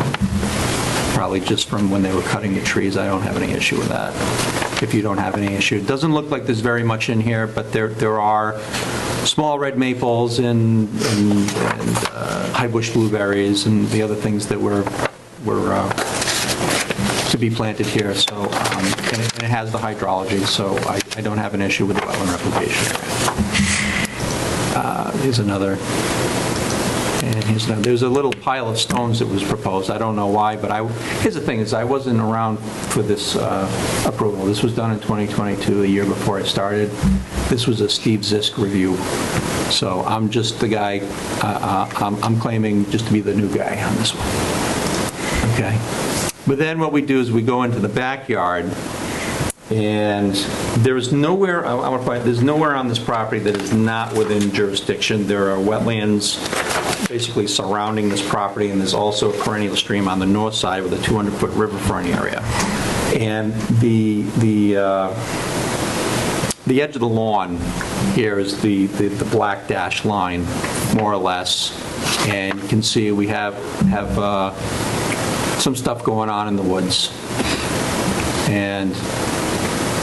probably just from when they were cutting the trees. I don't have any issue with that. If you don't have any issue. It doesn't look like there's very much in here, but there are small red maples and high bush blueberries and the other things that were to be planted here. So and it has the hydrology, so I don't have an issue with the wetland replication. Here's another And there's a little pile of stones that was proposed. I don't know why, but here's the thing, is I wasn't around for this approval. This was done in 2022, a year before I started. This was a Steve Zisk review. So I'm just the guy, I'm claiming just to be the new guy on this one. Okay? But then what we do is we go into the backyard, and there's nowhere, there's nowhere on this property that is not within jurisdiction. There are wetlands basically surrounding this property, and there's also a perennial stream on the north side with a 200-foot riverfront area. And the edge of the lawn here is the black dashed line, more or less. And you can see we have some stuff going on in the woods. And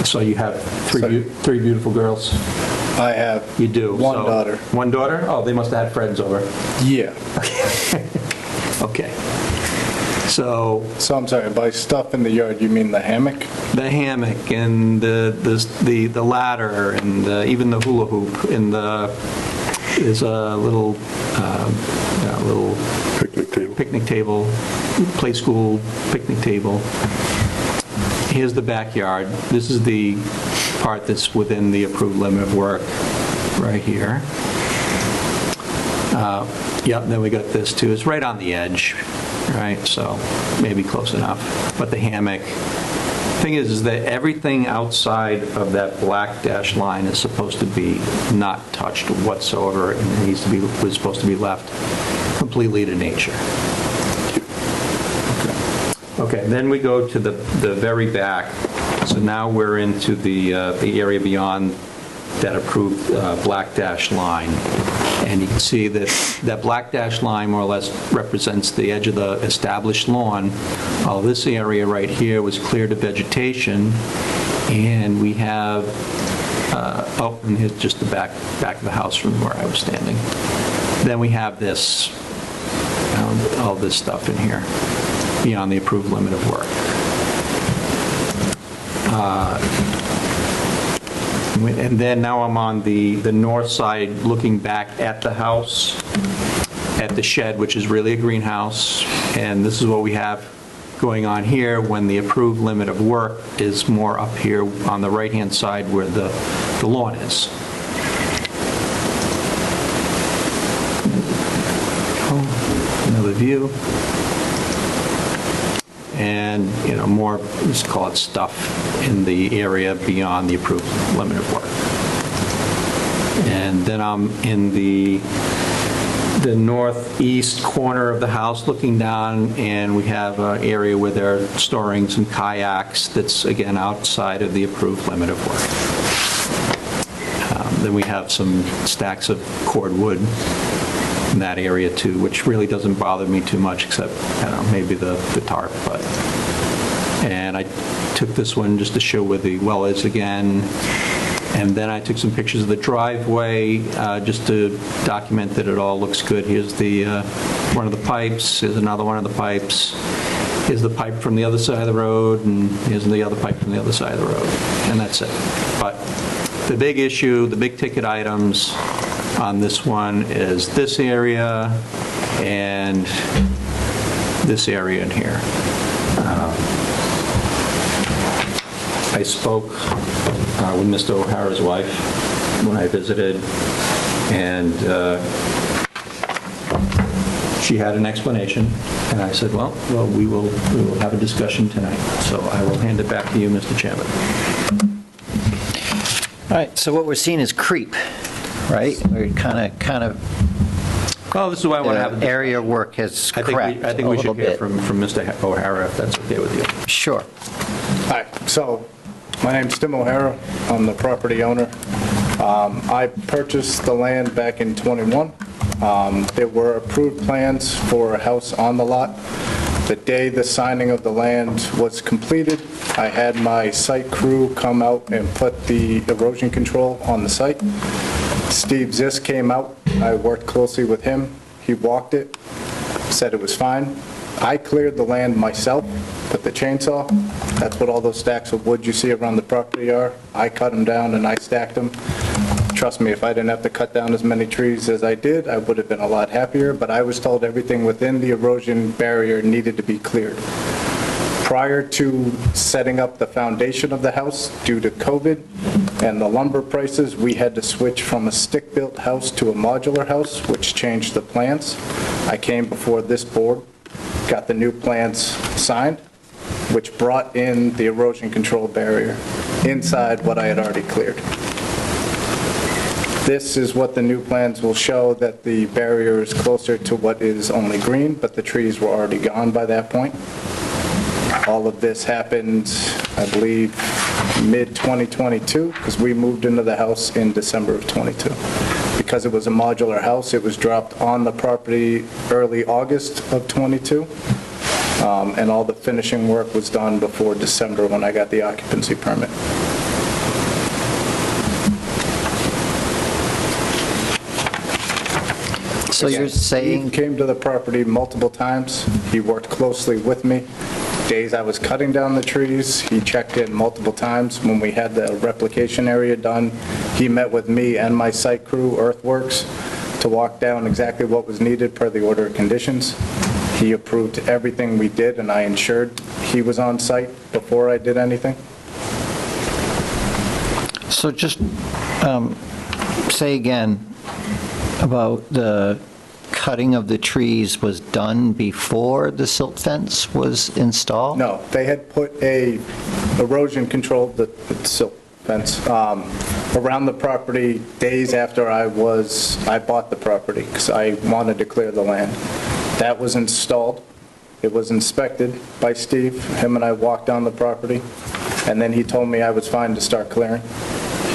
so you have three beautiful girls? I have You do? one daughter. One daughter? Oh, they must have had friends over. Yeah. Okay. So I'm sorry, by stuff in the yard, you mean the hammock? the hammock and the ladder and even the hula hoop and there's a little picnic table, play school picnic table. Here's the backyard. This is the part that's within the approved limit of work, right here. Yep, then we got this too. It's right on the edge, right? So maybe close enough. But the hammock. Thing is that everything outside of that black dashed line is supposed to be not touched whatsoever, and it was supposed to be left completely to nature. Okay, then we go to the very back. So now we're into the area beyond that approved black dashed line. And you can see that that black dashed line more or less represents the edge of the established lawn. All this area right here was cleared of vegetation, and we have, and here's just the back of the house from where I was standing. Then we have this, all this stuff in here, beyond the approved limit of work. And then now I'm on the north side looking back at the house, at the shed, which is really a greenhouse. And this is what we have going on here when the approved limit of work is more up here on the right-hand side where the lawn is. Another view. And, more, let's call it stuff in the area beyond the approved limit of work. And then I'm in the northeast corner of the house looking down, and we have an area where they're storing some kayaks that's, again, outside of the approved limit of work. Then we have some stacks of cordwood in that area too, which really doesn't bother me too much, except, maybe the tarp. And I took this one just to show where the well is again. And then I took some pictures of the driveway just to document that it all looks good. Here's one of the pipes. Here's another one of the pipes. Here's the pipe from the other side of the road, and here's the other pipe from the other side of the road. And that's it. But the big issue, the big ticket items on this one is this area and this area in here. I spoke with Mr. O'Hara's wife when I visited, and she had an explanation, and I said, well, we will have a discussion tonight. So I will hand it back to you, Mr. Chairman. All right, so what we're seeing is creep, right? We're kind of Well, this is why I want to have area work has cracked I think we should hear from Mr. O'Hara, if that's okay with you. Sure. Hi, so my name's Tim O'Hara. I'm the property owner. I purchased the land back in '21. There were approved plans for a house on the lot. The day the signing of the land was completed, I had my site crew come out and put the erosion control on the site. Steve Zisk came out. I worked closely with him. He walked it, said it was fine. I cleared the land myself with the chainsaw. That's what all those stacks of wood you see around the property are. I cut them down and I stacked them. Trust me, if I didn't have to cut down as many trees as I did, I would have been a lot happier, but I was told everything within the erosion barrier needed to be cleared. Prior to setting up the foundation of the house, due to COVID and the lumber prices, we had to switch from a stick-built house to a modular house, which changed the plans. I came before this board, got the new plans signed, which brought in the erosion control barrier inside what I had already cleared. This is what the new plans will show, that the barrier is closer to what is only green, but the trees were already gone by that point. All of this happened, I believe, mid-2022, because we moved into the house in December of '22. Because it was a modular house, it was dropped on the property early August of '22, and all the finishing work was done before December when I got the occupancy permit. So you're saying... He came to the property multiple times. He worked closely with me. Days I was cutting down the trees, he checked in multiple times. When we had the replication area done, he met with me and my site crew, Earthworks, to walk down exactly what was needed per the order of conditions. He approved everything we did, and I ensured he was on site before I did anything. So just say again about the cutting of the trees was done before the silt fence was installed? No, they had put a erosion control, the silt fence, around the property days after I bought the property, because I wanted to clear the land. That was installed. It was inspected by Steve. Him and I walked down the property, and then he told me I was fine to start clearing.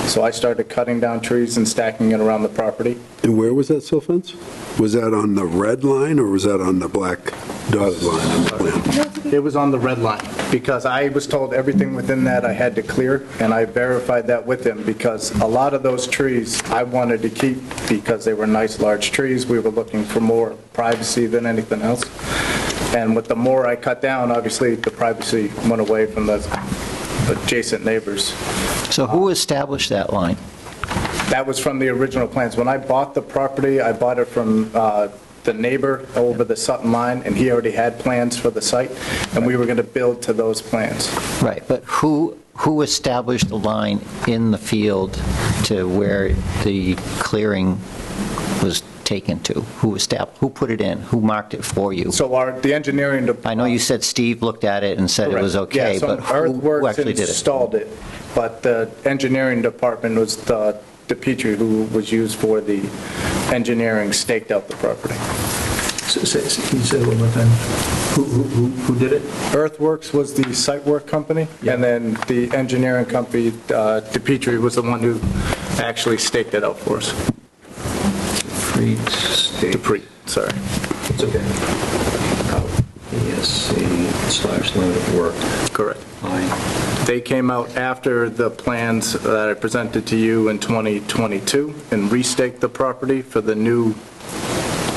So I started cutting down trees and stacking it around the property. And where was that silt fence? Was that on the red line, or was that on the black dotted line on the plan? It was on the red line, because I was told everything within that I had to clear, and I verified that with him, because a lot of those trees I wanted to keep because they were nice, large trees. We were looking for more privacy than anything else. And with the more I cut down, obviously, the privacy went away from the adjacent neighbors. So who established that line? That was from the original plans. When I bought the property, I bought it from the neighbor over the Sutton line, and he already had plans for the site, and we were going to build to those plans. Right, but who established the line in the field to where the clearing was taken to? Who put it in? Who marked it for you? So the engineering department... I know you said Steve looked at it and said it was okay, yeah, so but who Earthworks actually did it? installed it, but the engineering department was the DePietri, who was used for the engineering, staked out the property. Can you say it one more time? Who did it? Earthworks was the site work company, and then the engineering company, DePietri, was the one who actually staked it out for us. DePietri, sorry. It's okay. ESC/limit of work. Correct. Fine. They came out after the plans that I presented to you in 2022 and restaked the property for the new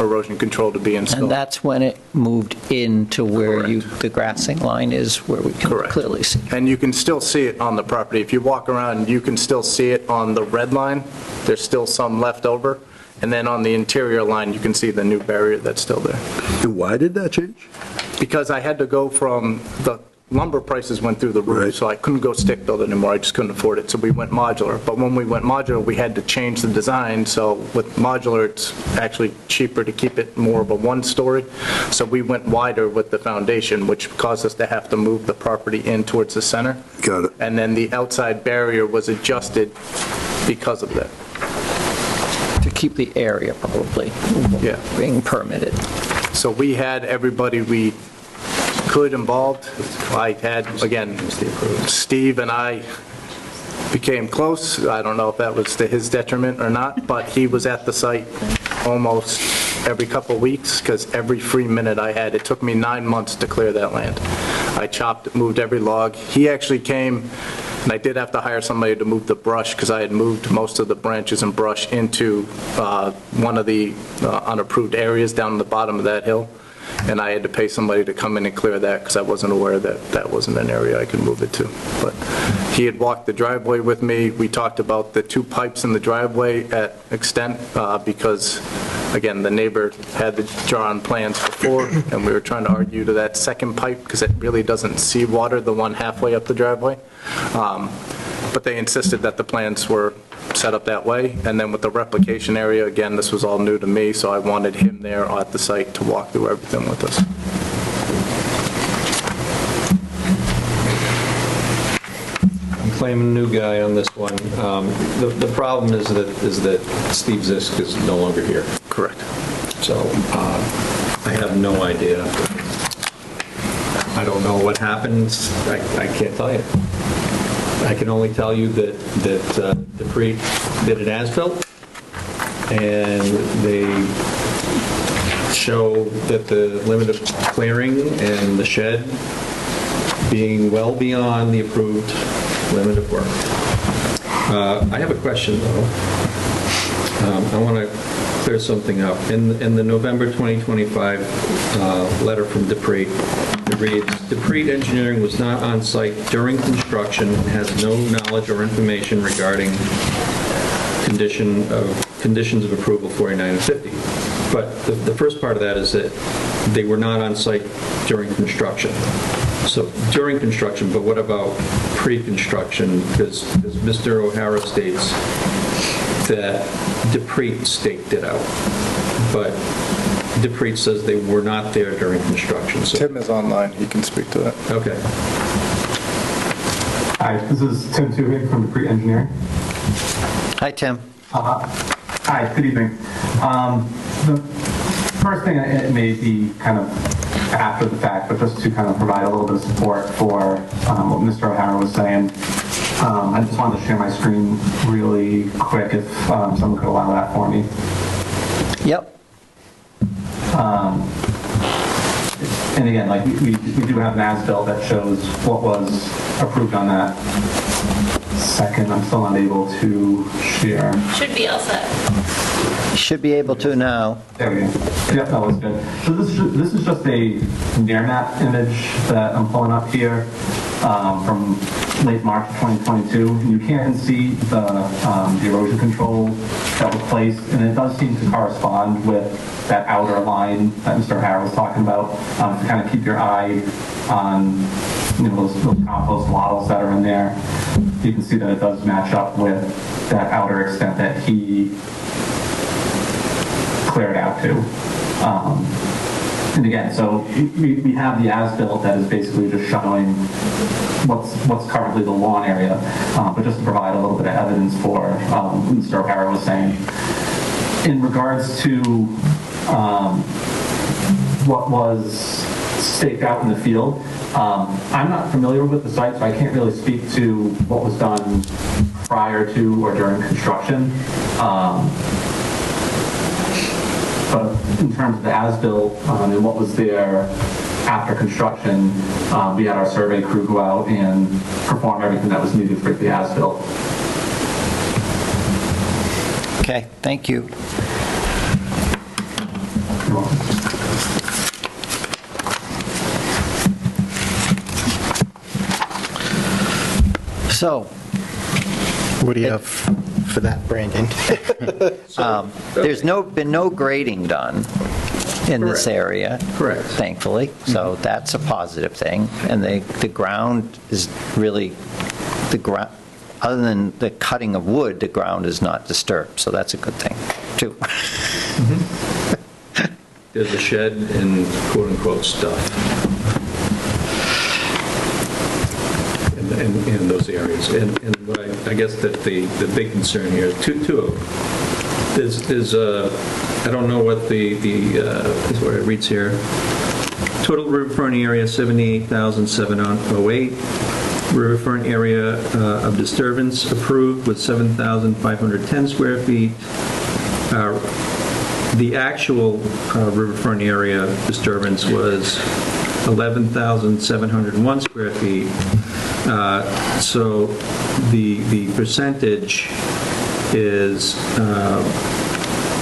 erosion control to be installed. And that's when it moved into where the grassing line is, where we can clearly see. And you can still see it on the property. If you walk around, you can still see it on the red line. There's still some left over. And then on the interior line, you can see the new barrier that's still there. And why did that change? Because I had to go from the lumber prices went through the roof, so I couldn't go stick build anymore. I just couldn't afford it, so we went modular. But when we went modular, we had to change the design. So with modular, it's actually cheaper to keep it more of a one-story. So we went wider with the foundation, which caused us to have to move the property in towards the center. Got it. And then the outside barrier was adjusted because of that. To keep the area probably being permitted. So we had everybody we could involved. I had, again, Steve and I became close. I don't know if that was to his detriment or not, but he was at the site almost every couple of weeks, because every free minute I had, it took me 9 months to clear that land. I chopped, moved every log. He actually came, and I did have to hire somebody to move the brush, because I had moved most of the branches and brush into one of the unapproved areas down the bottom of that hill. and I had to pay somebody to come in and clear that because I wasn't aware that that wasn't an area I could move it to. But he had walked the driveway with me. We talked about the 2 pipes in the driveway at extent because, again, the neighbor had the drawn plans before, and we were trying to argue to that second pipe because it really doesn't see water, the one halfway up the driveway. But they insisted that the plans were set up that way. And then with the replication area, again, this was all new to me, so I wanted him there at the site to walk through everything with us. I'm claiming new guy on this one. The problem is that Steve Zisk is no longer here. Correct. So I have no idea. I don't know what happens. I can't tell you. I can only tell you that Dupree did an as-built, and they show that the limit of clearing and the shed being well beyond the approved limit of work. I have a question, though. I want to clear something up. In the November 2025 letter from Dupree, it reads, Dupree Engineering was not on site during construction and has no knowledge or information regarding conditions of approval 49 and 50. But the first part of that is that they were not on site during construction. So during construction, but what about pre-construction? Because Mr. O'Hara states that Dupree staked it out, but Dupree says they were not there during construction. So. Tim is online. He can speak to that. Okay. Hi, this is Tim Tuvig from Dupree Engineering. Hi, Tim. Hi, good evening. The first thing, it may be kind of after the fact, but just to kind of provide a little bit of support for what Mr. O'Hara was saying. I just wanted to share my screen really quick if someone could allow that for me. Yep. And again, like we do have an as-built that shows what was approved on that. Second, I'm still unable to share. Should be all set. Should be able to now. There we go. Yep, that was good. So this is just a near map image that I'm pulling up here from late March 2022. You can see the erosion control that was placed, and it does seem to correspond with that outer line that Mr. O'Hara was talking about, to kind of keep your eye on those compost models that are in there. You can see that it does match up with that outer extent that he cleared out to. And again, so we have the as-built that is basically just showing what's currently the lawn area, but just to provide a little bit of evidence for what Mr. O'Hara was saying. In regards to what was staked out in the field, I'm not familiar with the site, so I can't really speak to what was done prior to or during construction. But in terms of the as-built and what was there after construction, we had our survey crew go out and perform everything that was needed for the as-built. Okay, thank you. You're welcome. So, what do you have for that, Brandon? There's been no grading done in this Correct. area. Correct. Thankfully, so that's a positive thing. And the ground is really, other than the cutting of wood, the ground is not disturbed, so that's a good thing, too. There's a shed and quote-unquote stuff in those areas. And what I guess that the big concern here, two of them, is I don't know what is what it reads here. Total riverfront area 78,708. Riverfront area of disturbance approved with 7,510 square feet. The actual riverfront area disturbance was 11,701 square feet. So the percentage is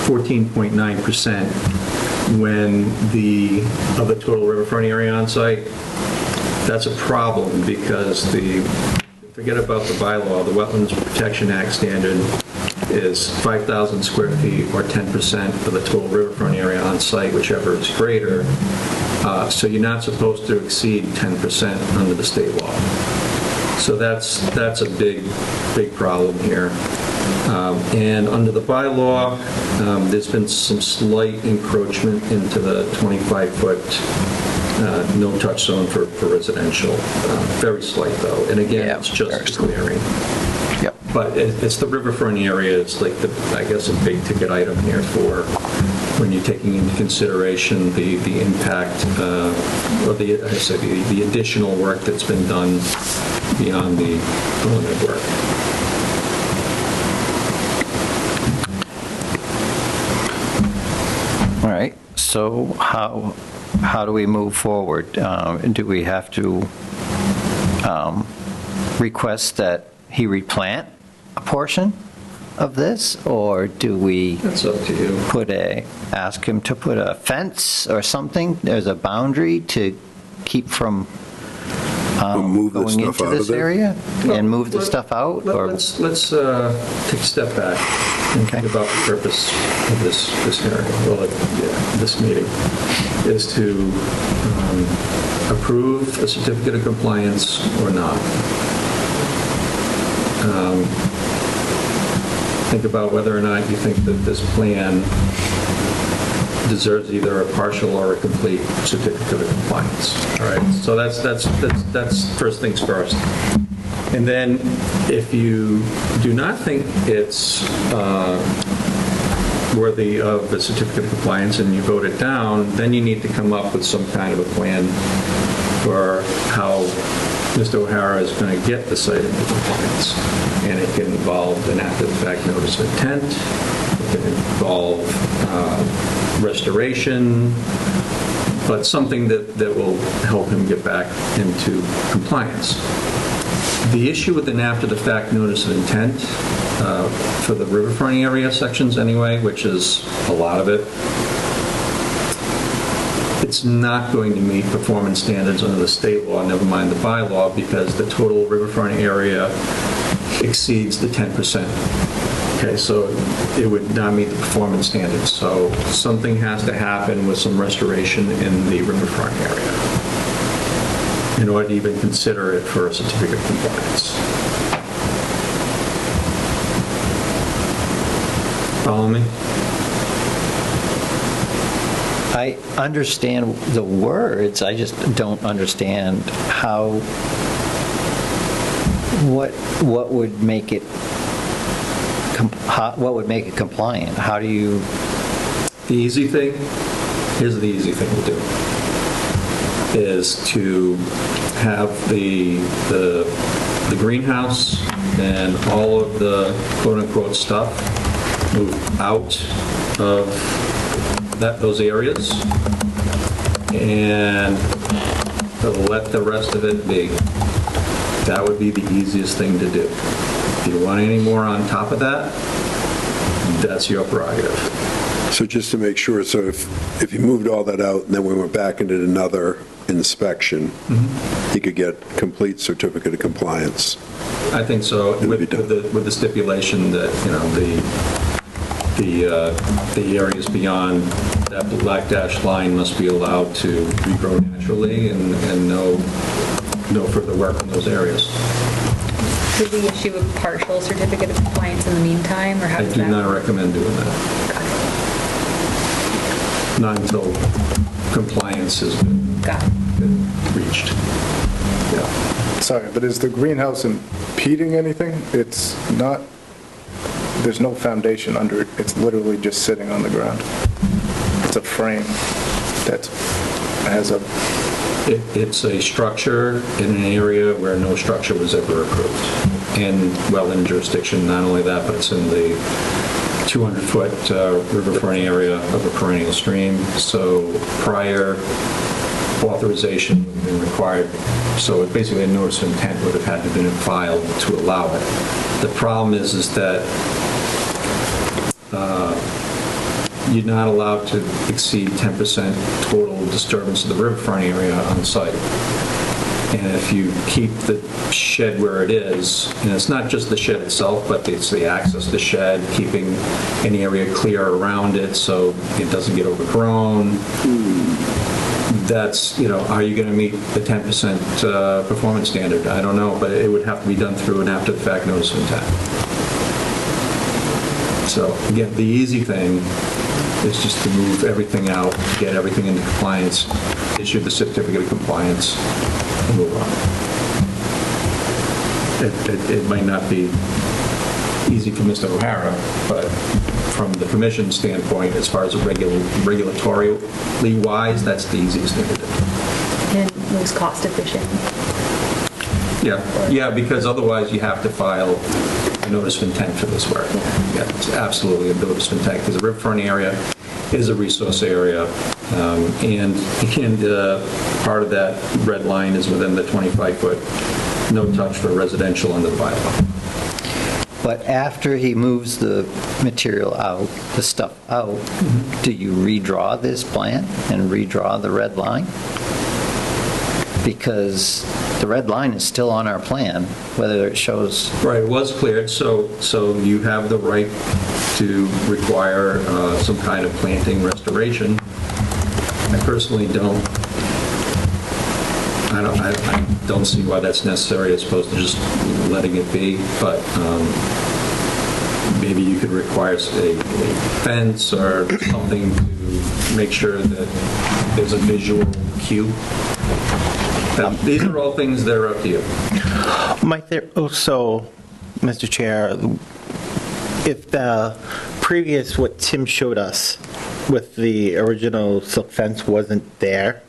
14.9%. when of the total riverfront area on site, that's a problem because forget about the bylaw, the Wetlands Protection Act standard is 5,000 square feet or 10% of the total riverfront area on site, whichever is greater. So you're not supposed to exceed 10% under the state law. So that's a big problem here. And under the bylaw, there's been some slight encroachment into the 25-foot no-touch zone for residential. Very slight, though. And again, it's just clearing. Yep. But it's the riverfront area. It's like, I guess, a big-ticket item here for when you're taking into consideration the impact or the additional work that's been done beyond the preliminary work. All right, so how do we move forward? Do we have to request that he replant a portion of this, or do we? That's up to you. Ask him to put a fence or something? There's a boundary to keep from going into this area and move the stuff out? Let's take a step back and think about the purpose of this hearing. Well, this meeting is to approve a certificate of compliance or not. Think about whether or not you think that this plan deserves either a partial or a complete certificate of compliance. All right, so that's first things first. And then if you do not think it's worthy of a certificate of compliance and you vote it down, then you need to come up with some kind of a plan for how Mr. O'Hara is going to get the site into compliance. And it can involve an after-the-fact notice of intent. It can involve restoration, but something that will help him get back into compliance. The issue with an after-the-fact notice of intent for the riverfront area sections anyway, which is a lot of it, it's not going to meet performance standards under the state law, never mind the bylaw, because the total riverfront area exceeds the 10%. Okay, so it would not meet the performance standards. So something has to happen with some restoration in the riverfront area in order to even consider it for a certificate of compliance. Follow me? I understand the words, I just don't understand what would make it compliant? How do you? The easy thing, here's the easy thing to do, is to have the greenhouse and all of the quote-unquote stuff move out of those areas and let the rest of it be. That would be the easiest thing to do. If you want any more on top of that, that's your prerogative. So just to make sure, so if you moved all that out and then we went back and did another inspection, he could get complete certificate of compliance? I think so, with the stipulation that, you know, the areas beyond that black dashed line must be allowed to regrow naturally and no further work in those areas. Could we issue a partial certificate of compliance in the meantime, or how does that? I do not recommend doing that. Got it. Not until compliance has been reached. Yeah. Sorry, but is the greenhouse impeding anything? It's not, there's no foundation under it. It's literally just sitting on the ground. It's a frame that has a... It's a structure in an area where no structure was ever approved. And wetland jurisdiction, not only that, but it's in the 200-foot riverfront area of a perennial stream. So prior authorization would have been required. So basically a notice of intent would have had to have been filed to allow it. The problem is that you're not allowed to exceed 10% total disturbance of the riverfront area on site. And if you keep the shed where it is, and it's not just the shed itself, but it's the access to the shed, keeping any area clear around it so it doesn't get overgrown. That's, are you going to meet the 10% performance standard? I don't know, but it would have to be done through an after-the-fact notice of intent. So again, the easy thing is just to move everything out, get everything into compliance, issue the certificate of compliance, and move on. It might not be easy for Mr. O'Hara, but from the commission standpoint, as far as regulatorily wise, that's the easiest thing to do. And most cost efficient. Yeah, because otherwise you have to file a notice of intent for this work. Yeah, it's absolutely a notice of intent, because the riverfront area is a resource area, and part of that red line is within the 25-foot no touch for residential under the bylaw. But after he moves the material out, the stuff out, do you redraw this plan and redraw the red line? Because the red line is still on our plan, whether it shows... Right, it was cleared, so you have the right to require some kind of planting restoration. I personally don't see why that's necessary as opposed to just letting it be, but maybe you could require a fence or something to make sure that there's a visual cue. These are all things that are up to you. So, Mr. Chair, if the previous, what Tim showed us with the original silk fence wasn't there,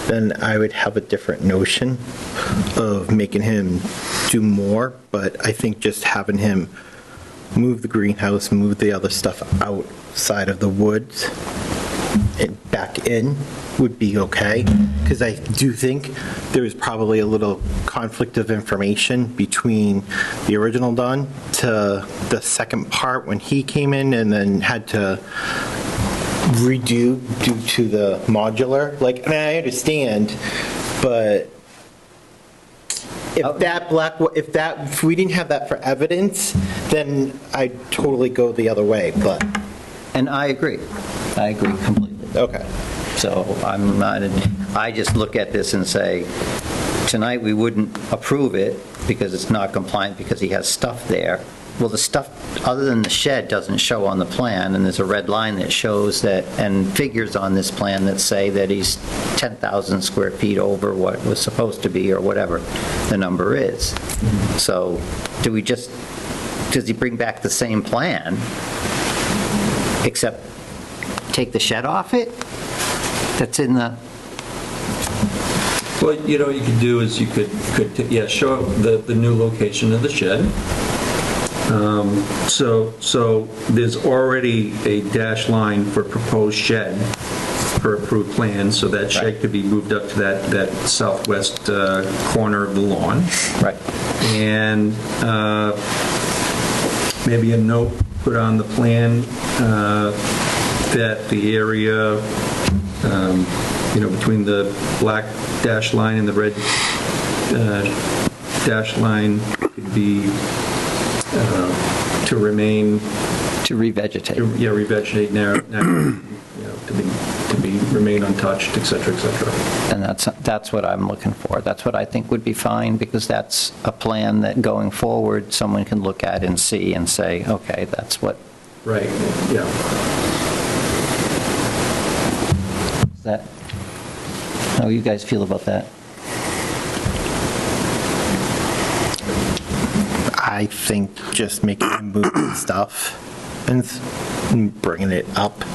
then I would have a different notion of making him do more, but I think just having him move the greenhouse, move the other stuff outside of the woods and back in would be okay, because I do think there was probably a little conflict of information between the original done to the second part when he came in and then had to redo due to the modular. Like, I mean, I understand, but if we didn't have that for evidence, then I'd totally go the other way, but. And I agree completely. Okay. So I just look at this and say, tonight we wouldn't approve it because it's not compliant because he has stuff there. Well, the stuff, other than the shed, doesn't show on the plan, and there's a red line that shows that, and figures on this plan that say that he's 10,000 square feet over what was supposed to be, or whatever the number is. So does he bring back the same plan, except take the shed off it? That's in the... Well, what you could do is you could show the new location of the shed. So there's already a dash line for proposed shed for approved plans, so that shed could be moved up to that southwest corner of the lawn. Right. And maybe a note put on the plan that the area, between the black dash line and the red dash line could be to remain... To revegetate. Revegetate now, to remain untouched, et cetera, et cetera. And that's what I'm looking for. That's what I think would be fine, because that's a plan that going forward, someone can look at and see and say, okay, that's what... Right, yeah. Is that... How do you guys feel about that? I think just making him move stuff and bringing it up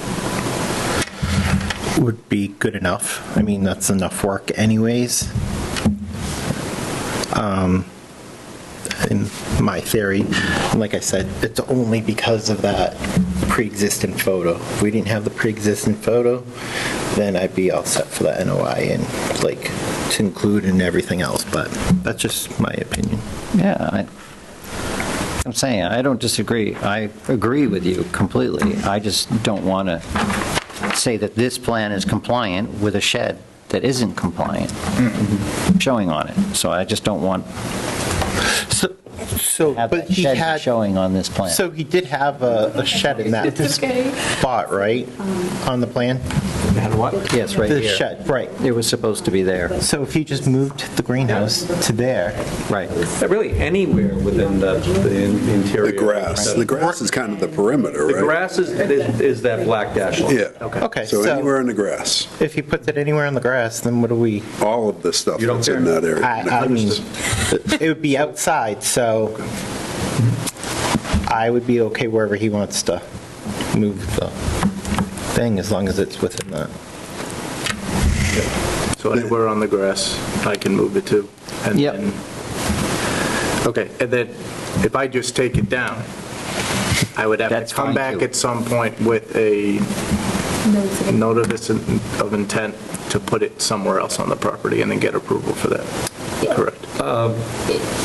would be good enough. I mean, that's enough work anyways. In my theory, like I said, it's only because of that pre-existing photo. If we didn't have the pre-existing photo, then I'd be all set for the NOI and to include in everything else, but that's just my opinion. Yeah, I'm saying, I don't disagree. I agree with you completely. I just don't want to say that this plan is compliant with a shed that isn't compliant, showing on it. So I just don't want So, have but that he shed had, showing on this plan. so he did have a shed in that spot, right, on the plan? And what? Yes, right The here. shed, right. It was supposed to be there. So if he just moved the greenhouse to there, Right. Really, anywhere within the interior. The grass is kind of the perimeter, The right? grass is that black dash line. Yeah. okay, So anywhere in the grass, if he puts it anywhere on the grass, then what do we, all of the stuff You don't that's in care? that area. I mean, it would be outside, so I would be okay wherever he wants to move the thing, as long as it's within that. So anywhere on the grass, I can move it to. And Yep. then- Okay, and then if I just take it down, I would have That's to come fine, back too. at some point with a notice of intent to put it somewhere else on the property and then get approval for that. Correct.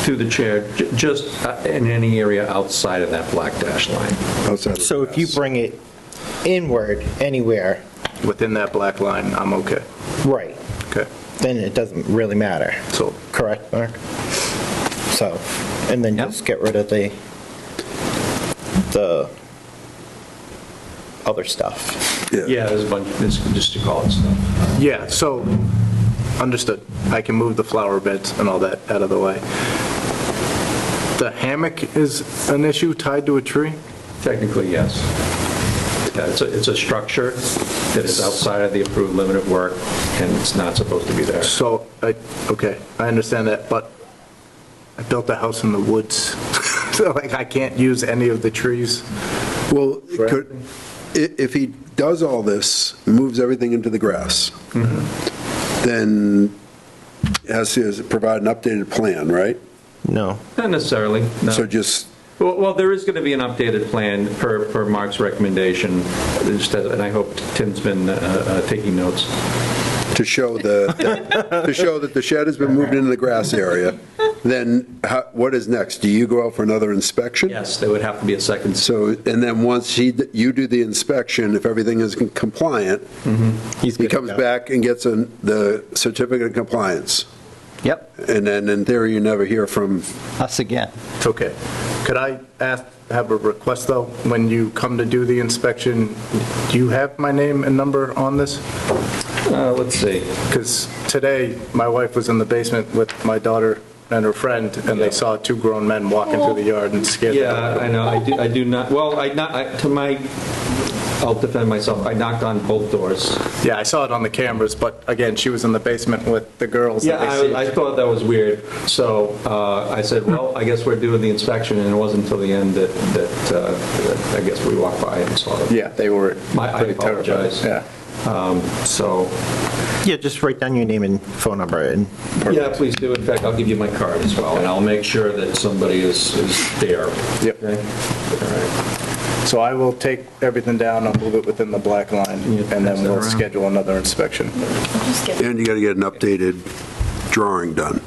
Through the chair, just in any area outside of that black dash line. Outside of the So if you grass. bring it inward, anywhere, Within that black line, I'm okay. right, Okay. then it doesn't really matter. So Correct, Mark? So, and then Yep. just get rid of the other stuff. Yeah, there's a bunch, just to call it stuff. yeah, so, understood. I can move the flower beds and all that out of the way. The hammock is an issue tied to a tree? Technically, yes. Yeah, it's a structure that is outside of the approved limit of work, and it's not supposed to be there. So, okay, I understand that, but I built a house in the woods, so like I can't use any of the trees. Well, if he does all this, moves everything into the grass, then has to provide an updated plan, right? No. Not necessarily, no. So just, Well, there is going to be an updated plan per Mark's recommendation, and I hope Tim's been taking notes. to show to show that the shed has been moved into the grass area, then what is next? Do you go out for another inspection? Yes, there would have to be a second. So, and then once you do the inspection, if everything is compliant, He's he good to comes go. back and gets the certificate of compliance. Yep, And then in theory, you never hear from, us again. Okay. Could I have a request, though? When you come to do the inspection, do you have my name and number on this? Let's see. Because today, my wife was in the basement with my daughter and her friend, and they saw two grown men walking through the yard and scared them. Yeah, I know, I do not, well, I'll defend myself, I knocked on both doors. Yeah, I saw it on the cameras, but again, she was in the basement with the girls. Yeah, and they see- I thought that was weird, so I said, well, I guess we're doing the inspection, and it wasn't until the end that I guess we walked by and saw them. Yeah, they were I pretty terrified. apologize. Yeah. So, Yeah, just write down your name and phone number and. yeah, please do. In fact, I'll give you my card as well, and I'll make sure that somebody is there. Yep. Okay? All right. So I will take everything down, I'll move it within the black line, Yeah, and pass then that we'll around. schedule another inspection. and you got to get an updated drawing done,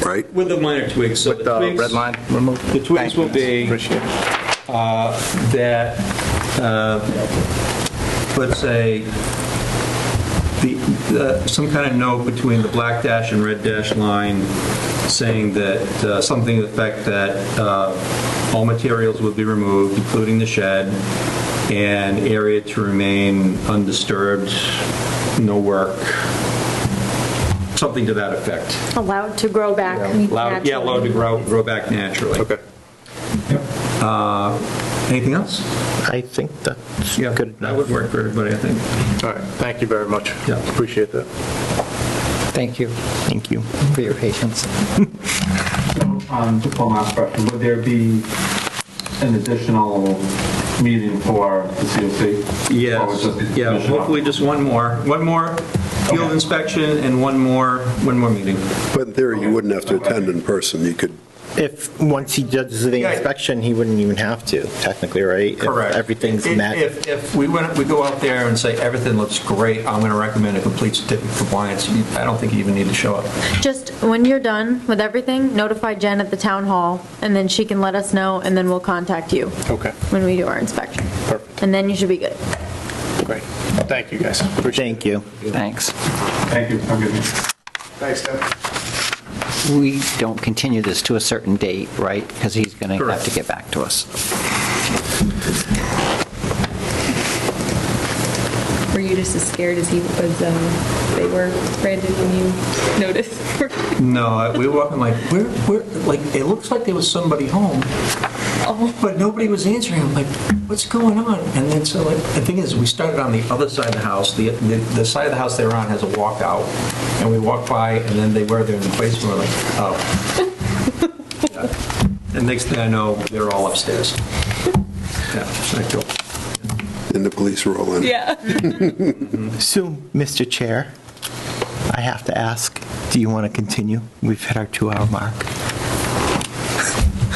right? With the minor tweaks. So With the tweaks- red line removed? The tweaks Thank you. will be Appreciate it. that, let's say, some kind of note between the black dash and red dash line saying that, something to the effect that all materials will be removed, including the shed, and area to remain undisturbed, no work, something to that effect. Allowed to grow back naturally. Yeah, allowed to grow back naturally. Okay. Anything else? I think that's Yeah, good that enough. would work for everybody, I think. All right, thank you very much. Yeah. Appreciate that. Thank you Thank you. for your patience. Just one last question. Would there be an additional meeting for the COC? Or was Yes, just the yeah, initial? hopefully just one more field inspection and one more meeting. But in theory, you wouldn't have to attend in person. You could If, once he does the Yeah. inspection, he wouldn't even have to, technically, right? Correct. If everything's If- met. If we go out there and say, everything looks great, I'm going to recommend a complete certificate of compliance, I don't think you even need to show up. Just when you're done with everything, notify Jen at the town hall, and then she can let us know, and then we'll contact you Okay, when we do our inspection. perfect. And then you should be good. Great. Thank you, guys. Appreciate Thank you. Thanks. Thank you. Have a good evening. Thanks, Tim. We don't continue this to a certain date, right? Because he's going to have Correct. to get back to us. Were you just as scared as they were, Brandon, when you noticed? No, we were walking like, like, it looks like there was somebody home, but nobody was answering. I'm like, what's going on? And then, so like, the thing is, we started on the other side of the house. The side of the house they were on has a walkout, and we walked by, and then they were there in the basement. We're like, oh. Yeah. And next thing I know, they're all upstairs. Yeah, so I go. And the police roll in. Yeah. So, Mr. Chair, I have to ask, do you want to continue? We've hit our 2-hour mark.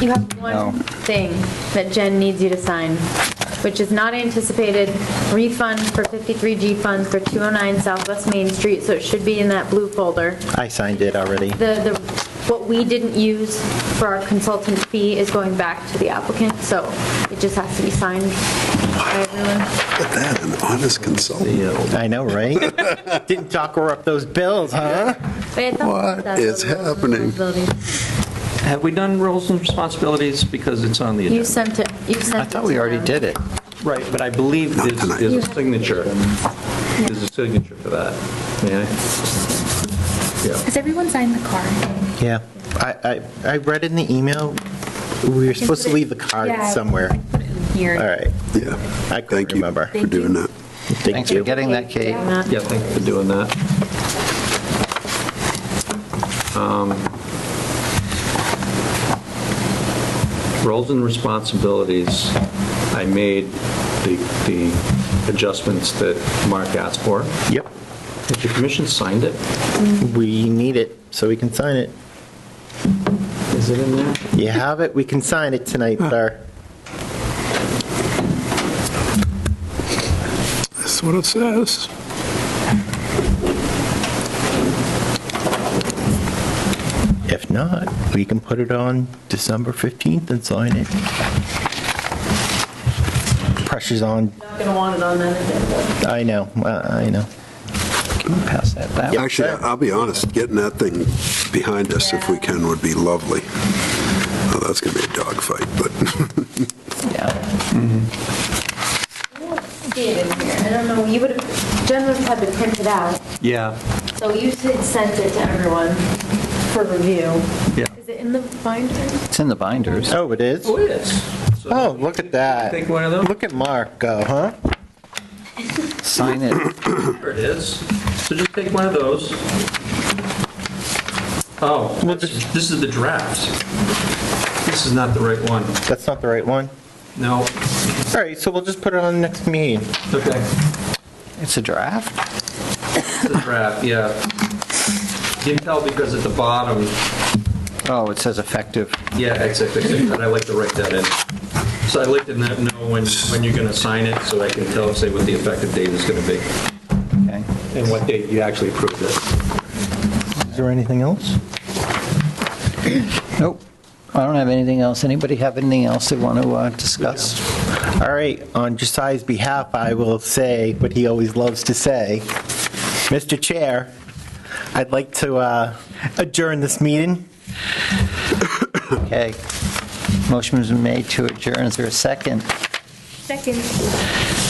You have one thing that Jen needs you to sign, which is not anticipated refund for 53G funds for 209 Southwest Main Street, so it should be in that blue folder. I signed it already. What we didn't use for our consultant fee is going back to the applicant, so it just has to be signed by everyone. Look at that, an honest consultant. I know, right? Didn't talk her up those bills, huh? Wait, I thought What that's is the rules and happening? responsibilities. Have we done roles and responsibilities? Because it's on the agenda. You sent it. I thought we already did it. Right, but I believe Not there's tonight. there's a signature. There's a signature for that. May I? Yeah. Has everyone signed the card? Yeah. I read in the email, we were supposed to leave the card somewhere. Put it in here. All right. Yeah. I couldn't Thank you remember. for doing that. Thank Thanks for you. getting that, Kate. Yeah, thank you for doing that. Roles and responsibilities, I made the adjustments that Mark asked for. Yep. Has the commission signed it? We need it so we can sign it. Is it in there? You have it, we can sign it tonight, sir. That's what it says. If not, we can put it on December 15th and sign it. Pressure's on. Not going to want it on that agenda. I know, I know. Can you pass that back? Actually, I'll be honest, getting that thing behind us if we can would be lovely. Oh, that's going to be a dogfight, but Yeah. See it in here. I don't know, you would have, Jen would have had to print it out. Yeah. So you said sent it to everyone for review. Yeah. Is it in the binder? It's in the binders. Oh, it is? Oh, it is. So Oh, look at that. Take one of those? Look at Mark go, huh? Sign it. There it is. So just take one of those. Oh, this is the draft. This is not the right one. That's not the right one? No. All right, so we'll just put it on the next meeting. Okay. It's a draft? It's the draft, yeah. You can tell because at the bottom, Oh, it says effective. yeah, exactly, but I like to write that in. So I like to know when you're going to sign it, so I can tell, say what the effective date is going to be, Okay. and what date you actually approved it. Is there anything else? Nope. I don't have anything else. Anybody have anything else they want to discuss? All right, on Josiah's behalf, I will say what he always loves to say. Mr. Chair, I'd like to adjourn this meeting. Okay. Motion's been made to adjourn. Is there a second? Second.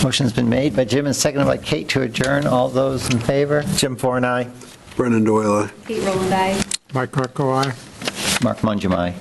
Motion's been made by Jim and seconded by Kate to adjourn. All those in favor? Jim Forney. Brendan Doyle, aye. Kate Roland, aye. Mike Greco, aye. Mark Mungum, aye.